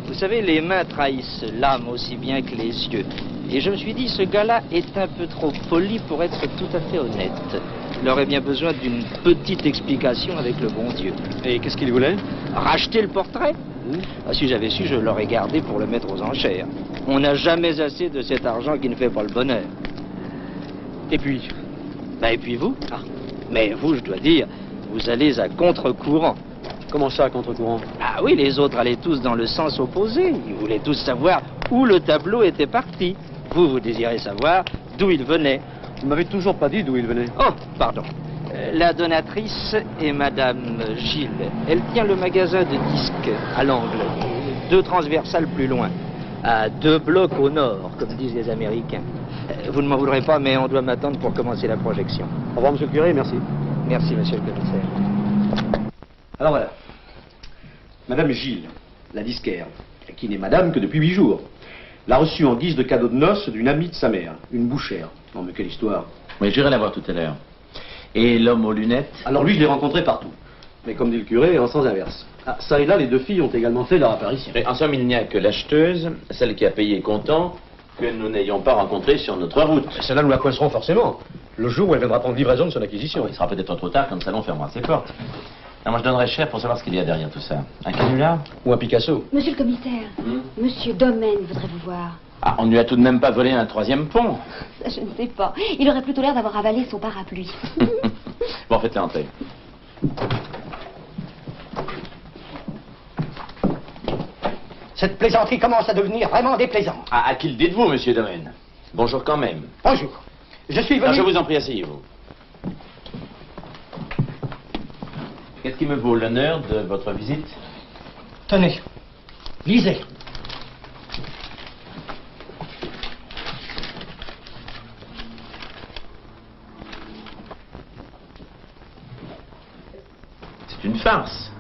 Vous savez, les mains trahissent l'âme aussi bien que les yeux. Et je me suis dit, ce gars-là est un peu trop poli pour être tout à fait honnête. Il aurait bien besoin d'une petite explication avec le bon Dieu. Et qu'est-ce qu'il voulait? Racheter le portrait? Ah, si j'avais su, je l'aurais gardé pour le mettre aux enchères. On n'a jamais assez de cet argent qui ne fait pas le bonheur. Et puis? Et puis vous? Ah. Mais vous, je dois dire, vous allez à contre-courant. Comment ça, à contre-courant? Ah oui, les autres allaient tous dans le sens opposé. Ils voulaient tous savoir où le tableau était parti. Vous désirez savoir d'où il venait. Vous m'avez toujours pas dit d'où il venait. Oh, pardon. La donatrice est Madame Gilles. Elle tient le magasin de disques à l'angle, 2 transversales plus loin, à 2 blocs au nord, comme disent les Américains. Vous ne m'en voudrez pas, mais on doit m'attendre pour commencer la projection. Au revoir, monsieur le curé, merci. Merci, monsieur le commissaire. Alors voilà. Madame Gilles, la disquaire, qui n'est madame que depuis 8 jours, l'a reçue en guise de cadeau de noces d'une amie de sa mère, une bouchère. Non, mais quelle histoire. Oui, j'irai la voir tout à l'heure. Et l'homme aux lunettes? Alors lui, je l'ai rencontré partout. Mais comme dit le curé, en sens inverse. Ah, ça et là, les 2 filles ont également fait leur apparition. Et en somme, il n'y a que l'acheteuse, celle qui a payé comptant, que nous n'ayons pas rencontrée sur notre route. Celle-là, nous la coincerons forcément. Le jour où elle viendra prendre livraison de son acquisition. Il sera peut-être trop tard quand le salon fermera ses portes. Non, moi, je donnerais cher pour savoir ce qu'il y a derrière tout ça. Un canular? Ou un Picasso? Monsieur le commissaire, Monsieur Domaine voudrait vous voir. Ah, on ne lui a tout de même pas volé un 3e pont. Ça, je ne sais pas. Il aurait plutôt l'air d'avoir avalé son parapluie. Bon, faites-la entrer. Cette plaisanterie commence à devenir vraiment déplaisante. Ah, à qui le dites-vous, monsieur Domaine? Bonjour quand même. Bonjour. Je suis venu... Non, je vous en prie, asseyez-vous. Qu'est-ce qui me vaut l'honneur de votre visite? Tenez, lisez. C'est une farce.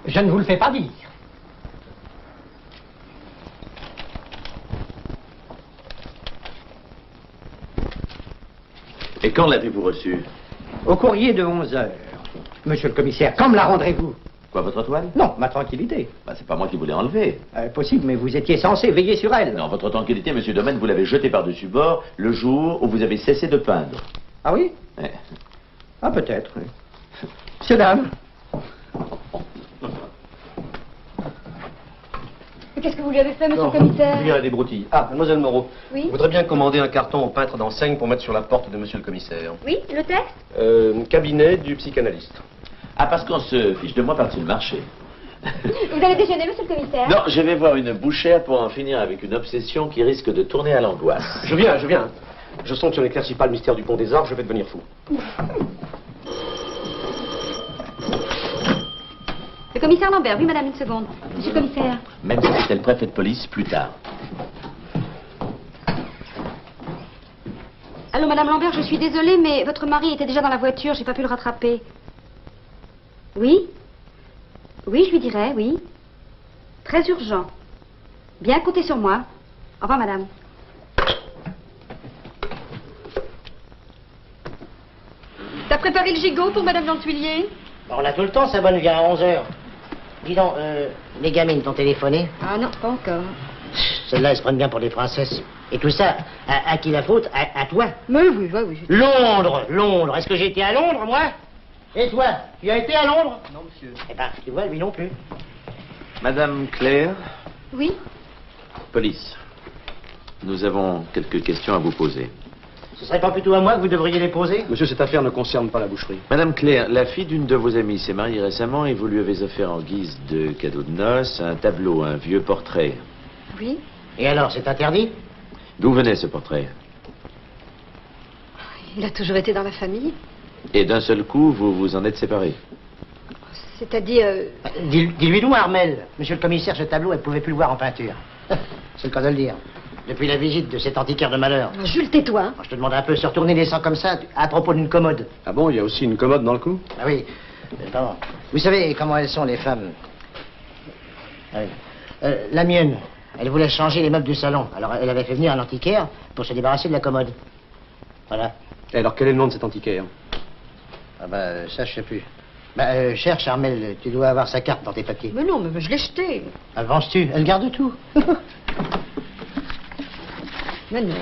Je ne vous le fais pas dire. Et quand l'avez-vous reçu? Au courrier de 11 heures. Monsieur le commissaire, quand me la rendrez-vous? Quoi, votre toile? Non, ma tranquillité. Bah, c'est pas moi qui voulais enlever. Possible, mais vous étiez censé veiller sur elle. Non, votre tranquillité, monsieur Domaine, vous l'avez jetée par-dessus bord le jour où vous avez cessé de peindre. Ah oui? Ouais. Ah, peut-être. Oui. Monsieur, dame. Qu'est-ce que vous lui avez fait, monsieur le commissaire? Il y a des broutilles. Ah, mademoiselle Moreau. Oui. Je voudrais bien commander un carton au peintre d'enseigne pour mettre sur la porte de monsieur le commissaire. Oui, le texte? Cabinet du psychanalyste. Ah, parce qu'on se fiche de moi par-dessus le marché. Vous allez déjeuner, monsieur le commissaire? Non, je vais voir une bouchère pour en finir avec une obsession qui risque de tourner à l'angoisse. Je viens. Je sens que si on n'éclaircit pas le mystère du pont des Arbres, je vais devenir fou. Le commissaire Lambert, oui, madame, une seconde. Monsieur le commissaire. Même si c'était le préfet de police, plus tard. Allô, madame Lambert, je suis désolée, mais votre mari était déjà dans la voiture, j'ai pas pu le rattraper. Oui? Oui, je lui dirai, oui. Très urgent. Bien, comptez sur moi. Au revoir, madame. T'as préparé le gigot pour madame Lantuillier? On a tout le temps, sa bonne vient à 11h. Dis donc, les gamines t'ont téléphoné? Ah non, pas encore. Celles-là, elles se prennent bien pour des princesses. Et tout ça, à qui la faute? À toi? Mais oui, oui. Londres. Est-ce que j'ai été à Londres, moi? Et toi, tu as été à Londres? Non, monsieur. Eh ben, tu vois, lui non plus. Madame Claire, Oui? police. Nous avons quelques questions à vous poser. Ce serait pas plutôt à moi que vous devriez les poser? Monsieur, cette affaire ne concerne pas la boucherie. Madame Claire, la fille d'une de vos amies s'est mariée récemment et vous lui avez offert en guise de cadeau de noces un tableau, un vieux portrait. Oui? Et alors, c'est interdit? D'où venait ce portrait? Il a toujours été dans la famille. Et d'un seul coup, vous vous en êtes séparés. C'est-à-dire... Dis-lui donc, Armel. Monsieur le commissaire, ce tableau, elle pouvait plus le voir en peinture. C'est le cas de le dire. Depuis la visite de cet antiquaire de malheur. Jules, tais-toi. Je te demande un peu, se retourner les sangs comme ça, à propos d'une commode. Ah bon, il y a aussi une commode dans le coup? Ah oui. Pardon. Vous savez comment elles sont, les femmes. Ah oui. La mienne, elle voulait changer les meubles du salon. Alors, elle avait fait venir un antiquaire pour se débarrasser de la commode. Voilà. Et alors, quel est le nom de cet antiquaire? Ah bah, ça, je sais plus. Bah, cherche, Armel, tu dois avoir sa carte dans tes papiers. Mais non, mais je l'ai jeté. Avance-tu? Elle garde tout. Mais non,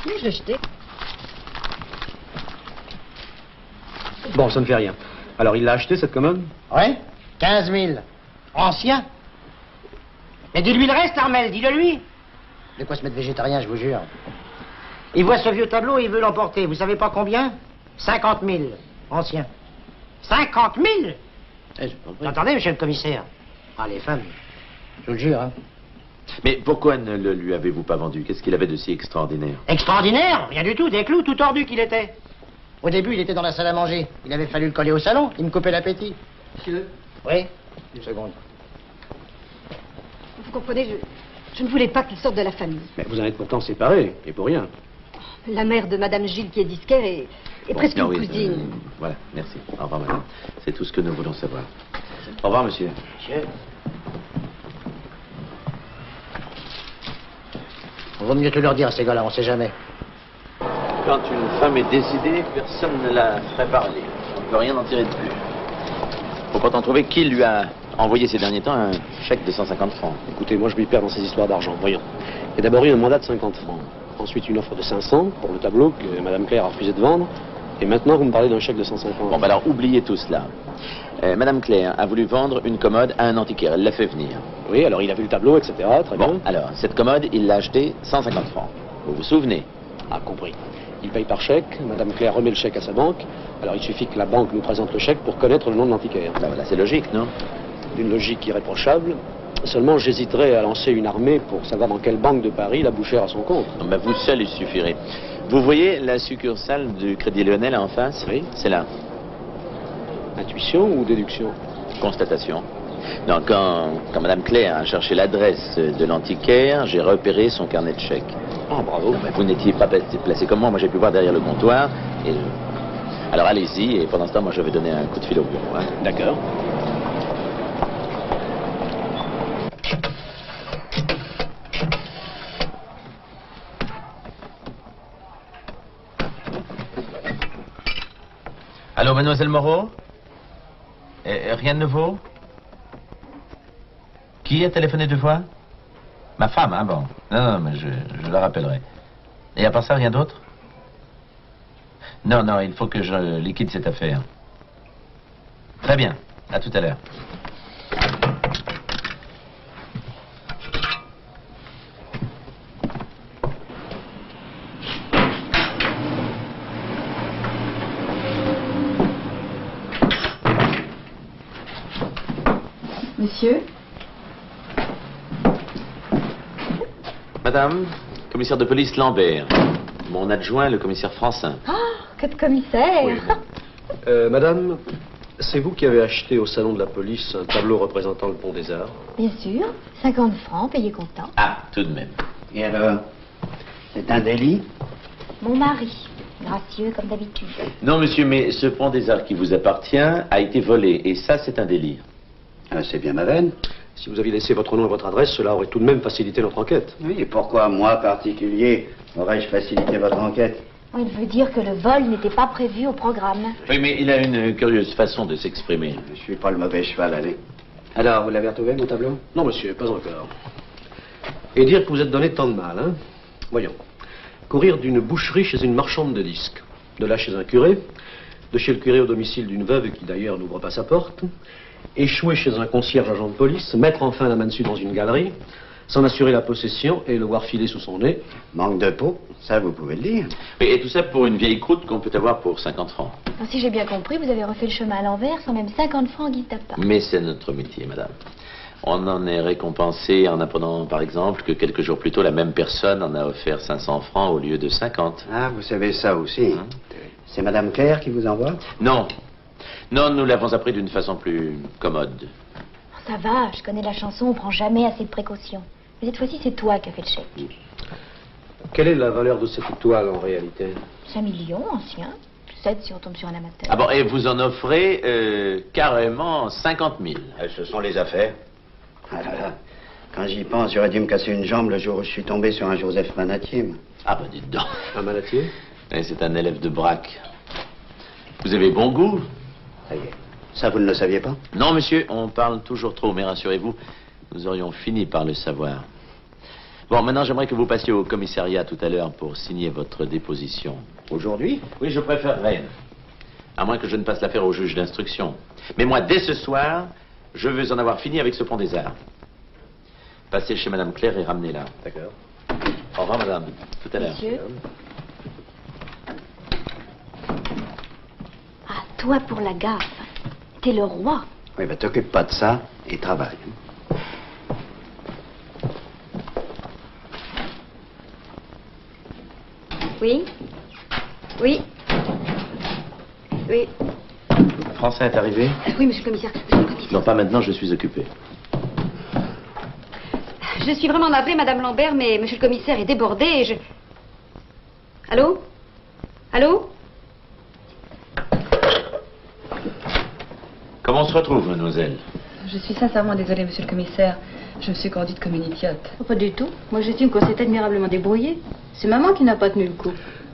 je l'ai jeté. Bon, ça ne fait rien. Alors, il l'a acheté, cette commode? Ouais, 15 000. Ancien. Mais dis-lui le reste, Armel, dis-le lui. De quoi se mettre végétarien, je vous jure. Il voit ce vieux tableau et il veut l'emporter. Vous savez pas combien? 50 000. Ancien. 50 000? Vous entendez, monsieur le commissaire? Ah, les femmes, je vous le jure, hein. Mais pourquoi ne le lui avez-vous pas vendu? Qu'est-ce qu'il avait de si extraordinaire? Extraordinaire? Rien du tout, des clous, tout tordu qu'il était. Au début, il était dans la salle à manger. Il avait fallu le coller au salon, il me coupait l'appétit. Monsieur? Oui? Une seconde. Vous comprenez, je ne voulais pas qu'il sorte de la famille. Mais vous en êtes pourtant séparés, et pour rien. La mère de madame Gilles, qui est disquaire, est presque une cousine. Voilà, merci. Au revoir, madame. C'est tout ce que nous voulons savoir. Au revoir, monsieur. Monsieur? Vaut mieux te leur dire à ces gars-là, on sait jamais. Quand une femme est décidée, personne ne la ferait parler. On ne peut rien en tirer de plus. Faut pas t'en trouver qui lui a envoyé ces derniers temps un chèque de 150 francs. Écoutez, moi je m'y perds dans ces histoires d'argent. Voyons. Il y a d'abord eu un mandat de 50 francs. Ensuite une offre de 500 pour le tableau que Madame Claire a refusé de vendre. Et maintenant vous me parlez d'un chèque de 150. Bon, bah alors oubliez tout cela. Madame Claire a voulu vendre une commode à un antiquaire. Elle l'a fait venir. Oui, alors il a vu le tableau, etc. Très bien. Bon, alors, cette commode, il l'a achetée 150 francs. Vous vous souvenez? Ah, compris. Il paye par chèque, Madame Claire remet le chèque à sa banque, alors il suffit que la banque nous présente le chèque pour connaître le nom de l'antiquaire. Ben voilà, c'est logique, non? D'une logique irréprochable. Seulement, j'hésiterais à lancer une armée pour savoir dans quelle banque de Paris la bouchère a son compte. Ben vous seul, il suffirait. Vous voyez la succursale du Crédit Lyonnais là en face? Oui. C'est là. Intuition ou déduction? Constatation. Donc, quand Madame Claire a cherché l'adresse de l'antiquaire, j'ai repéré son carnet de chèques. Ah, bravo. Non, mais vous n'étiez pas placé comme moi. Moi, j'ai pu voir derrière le comptoir. Et... Alors, allez-y. Et pendant ce temps, moi, je vais donner un coup de fil au bureau. Hein. D'accord. Allô, mademoiselle Moreau? Rien de nouveau? Qui a téléphoné 2 fois? Ma femme, hein, bon. Non, mais je la rappellerai. Et à part ça, rien d'autre? Non, il faut que je liquide cette affaire. Très bien. À tout à l'heure. Monsieur? Madame, commissaire de police Lambert. Mon adjoint, le commissaire Francin. Oh, que de commissaire! Madame, c'est vous qui avez acheté au salon de la police un tableau représentant le Pont des Arts? Bien sûr, 50 francs, payé comptant. Ah, tout de même. Et alors? C'est un délit? Mon mari, gracieux comme d'habitude. Non, monsieur, mais ce Pont des Arts qui vous appartient a été volé. Et ça, c'est un délit. Ah, c'est bien ma veine. Si vous aviez laissé votre nom et votre adresse, cela aurait tout de même facilité notre enquête. Oui, et pourquoi, moi, particulier, aurais-je facilité votre enquête? Il veut dire que le vol n'était pas prévu au programme. Oui, mais il a une curieuse façon de s'exprimer. Je suis pas le mauvais cheval, allez. Alors, vous l'avez retrouvé, mon tableau? Non, monsieur, pas encore. Et dire que vous êtes donné tant de mal, hein? Voyons. Courir d'une boucherie chez une marchande de disques, de là chez un curé, de chez le curé au domicile d'une veuve qui d'ailleurs n'ouvre pas sa porte, échouer chez un concierge agent de police, mettre enfin la main dessus dans une galerie, s'en assurer la possession et le voir filer sous son nez. Manque de peau, ça vous pouvez le dire. Oui, et tout ça pour une vieille croûte qu'on peut avoir pour 50 francs. Si j'ai bien compris, vous avez refait le chemin à l'envers sans même 50 francs en guise d'appât. Mais c'est notre métier, madame. On en est récompensé en apprenant, par exemple, que quelques jours plus tôt, la même personne en a offert 500 francs au lieu de 50. Ah, vous savez ça aussi. C'est Madame Claire qui vous envoie? Non. Non, nous l'avons appris d'une façon plus commode. Ça va, je connais la chanson, on prend jamais assez de précautions. Mais cette fois-ci, c'est toi qui as fait le chèque. Quelle est la valeur de cette toile en réalité? 5 millions, ancien. 7 si on tombe sur un amateur. Ah bon, et vous en offrez carrément 50 000. Ce sont les affaires. Ah là là. Quand j'y pense, j'aurais dû me casser une jambe le jour où je suis tombé sur un Joseph Manatier. Ah bah dites donc. Un Manatier? C'est un élève de Braque. Vous avez bon goût? Ça y est. Ça, vous ne le saviez pas? Non, monsieur, on parle toujours trop, mais rassurez-vous, nous aurions fini par le savoir. Bon, maintenant, j'aimerais que vous passiez au commissariat tout à l'heure pour signer votre déposition. Aujourd'hui? Oui, je préférerais. À moins que je ne passe l'affaire au juge d'instruction. Mais moi, dès ce soir, je veux en avoir fini avec ce Pont des Arts. Passez chez Madame Claire et ramenez-la. D'accord. Au revoir, madame. Tout à l'heure. Monsieur. Ah, toi pour la gaffe. T'es le roi. Oui, bah t'occupe pas de ça et travaille. Oui? Oui? Oui? Français est arrivé? Oui, monsieur le commissaire. Non, pas maintenant, je suis occupé. Je suis vraiment navrée, Madame Lambert, mais monsieur le commissaire est débordé et je... Allô? Allô? Comment on se retrouve, mademoiselle? Je suis sincèrement désolée, monsieur le commissaire. Je me suis conduite comme une idiote. Pas du tout. Moi, j'estime qu'on s'est admirablement débrouillé. C'est maman qui n'a pas tenu le coup.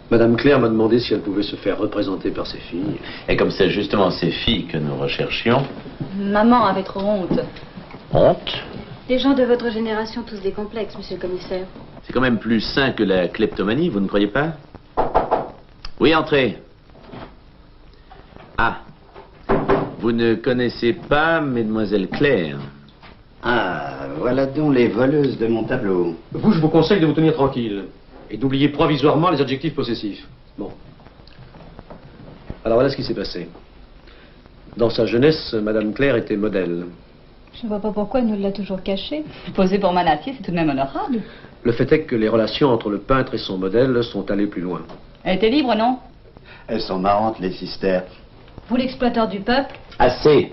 Madame Claire m'a demandé si elle pouvait se faire représenter par ses filles. Et comme c'est justement ces filles que nous recherchions... Maman avait trop honte. Honte? Les gens de votre génération tous des complexes, monsieur le commissaire. C'est quand même plus sain que la kleptomanie, vous ne croyez pas? Oui, entrez. Ah. Vous ne connaissez pas Mademoiselle Claire? Ah, voilà donc les voleuses de mon tableau. Vous, je vous conseille de vous tenir tranquille et d'oublier provisoirement les adjectifs possessifs. Bon. Alors voilà ce qui s'est passé. Dans sa jeunesse, Madame Claire était modèle. Je ne vois pas pourquoi elle nous l'a toujours caché. Poser pour Manatier, c'est tout de même honorable. Le fait est que les relations entre le peintre et son modèle sont allées plus loin. Elle était libre, non? Elles sont marrantes, les sisters. Vous, l'exploiteur du peuple? Assez.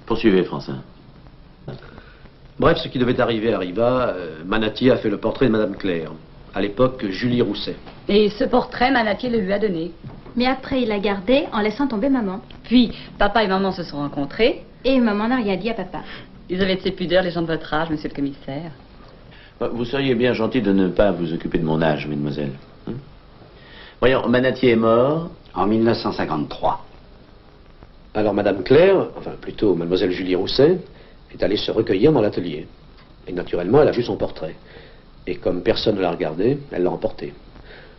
Poursuivez, Francin. Bref, ce qui devait arriver arriva. Manatier a fait le portrait de Madame Claire. À l'époque, Julie Rousset. Et ce portrait, Manatier le lui a donné. Mais après, il l'a gardé en laissant tomber maman. Puis, papa et maman se sont rencontrés. Et maman n'a rien dit à papa. Ils avaient de ces pudeurs, les gens de votre âge, monsieur le commissaire. Vous seriez bien gentil de ne pas vous occuper de mon âge, mademoiselle. Voyons, Manatier est mort... En 1953. Alors Madame Claire, enfin plutôt Mademoiselle Julie Rousset, est allée se recueillir dans l'atelier. Et naturellement, elle a vu son portrait. Et comme personne ne l'a regardé, elle l'a emporté.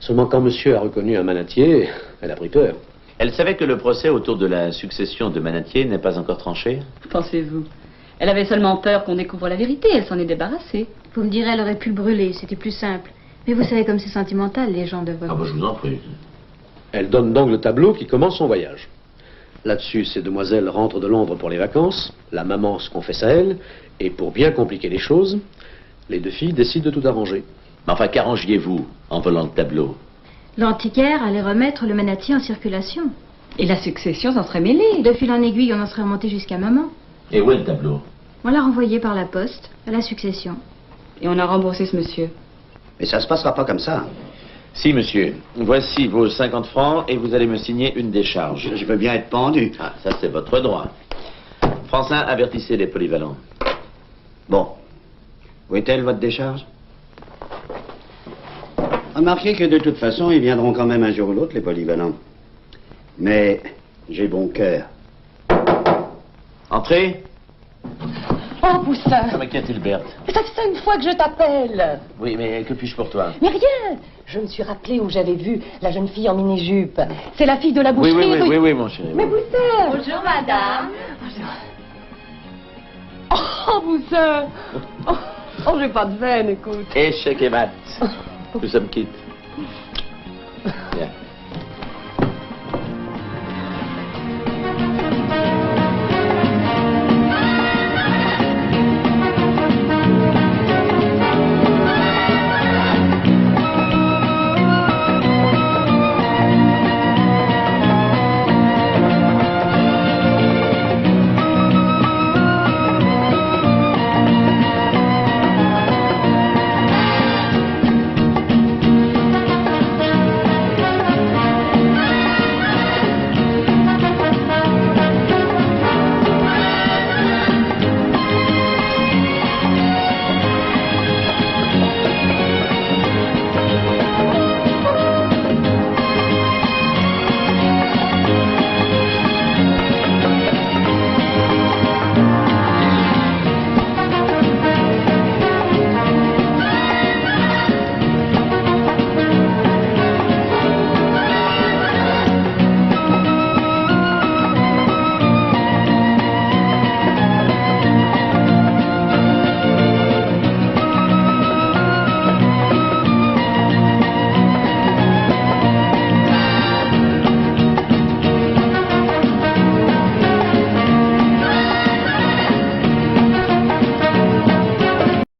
Seulement quand monsieur a reconnu un manatier, elle a pris peur. Elle savait que le procès autour de la succession de Manatier n'est pas encore tranché? Pensez-vous? Elle avait seulement peur qu'on découvre la vérité, elle s'en est débarrassée. Vous me direz, elle aurait pu le brûler, c'était plus simple. Mais vous savez comme c'est sentimental, les gens de votre... Ah bah je vous en prie. Elle donne donc le tableau qui commence son voyage. Là-dessus, ces demoiselles rentrent de Londres pour les vacances, la maman se confesse à elle, et pour bien compliquer les choses, les deux filles décident de tout arranger. Mais enfin, qu'arrangiez-vous en volant le tableau? L'antiquaire allait remettre le manatier en circulation. Et la succession s'en serait mêlée. De fil en aiguille, on en serait remonté jusqu'à maman. Et où est le tableau? On l'a renvoyé par la poste, à la succession. Et on a remboursé ce monsieur. Mais ça se passera pas comme ça. Si, monsieur. Voici vos 50 francs et vous allez me signer une décharge. Je veux bien être pendu. Ah, ça c'est votre droit. Francin, avertissez les polyvalents. Bon. Où est-elle, votre décharge? Remarquez que de toute façon, ils viendront quand même un jour ou l'autre, les polyvalents. Mais j'ai bon cœur. Entrez. Oh, Poussin! Ça m'inquiète, Hilbert. Ça fait 5 fois que je t'appelle. Oui, mais que puis-je pour toi? Mais rien. Je me suis rappelé où j'avais vu la jeune fille en mini-jupe. C'est la fille de la Oui, boucherie. oui, mon chéri. Mais Poussin! Bonjour, madame. Oh, Poussin! Oh, j'ai pas de veine, écoute. Échec et mat. Nous sommes quittes. Bien.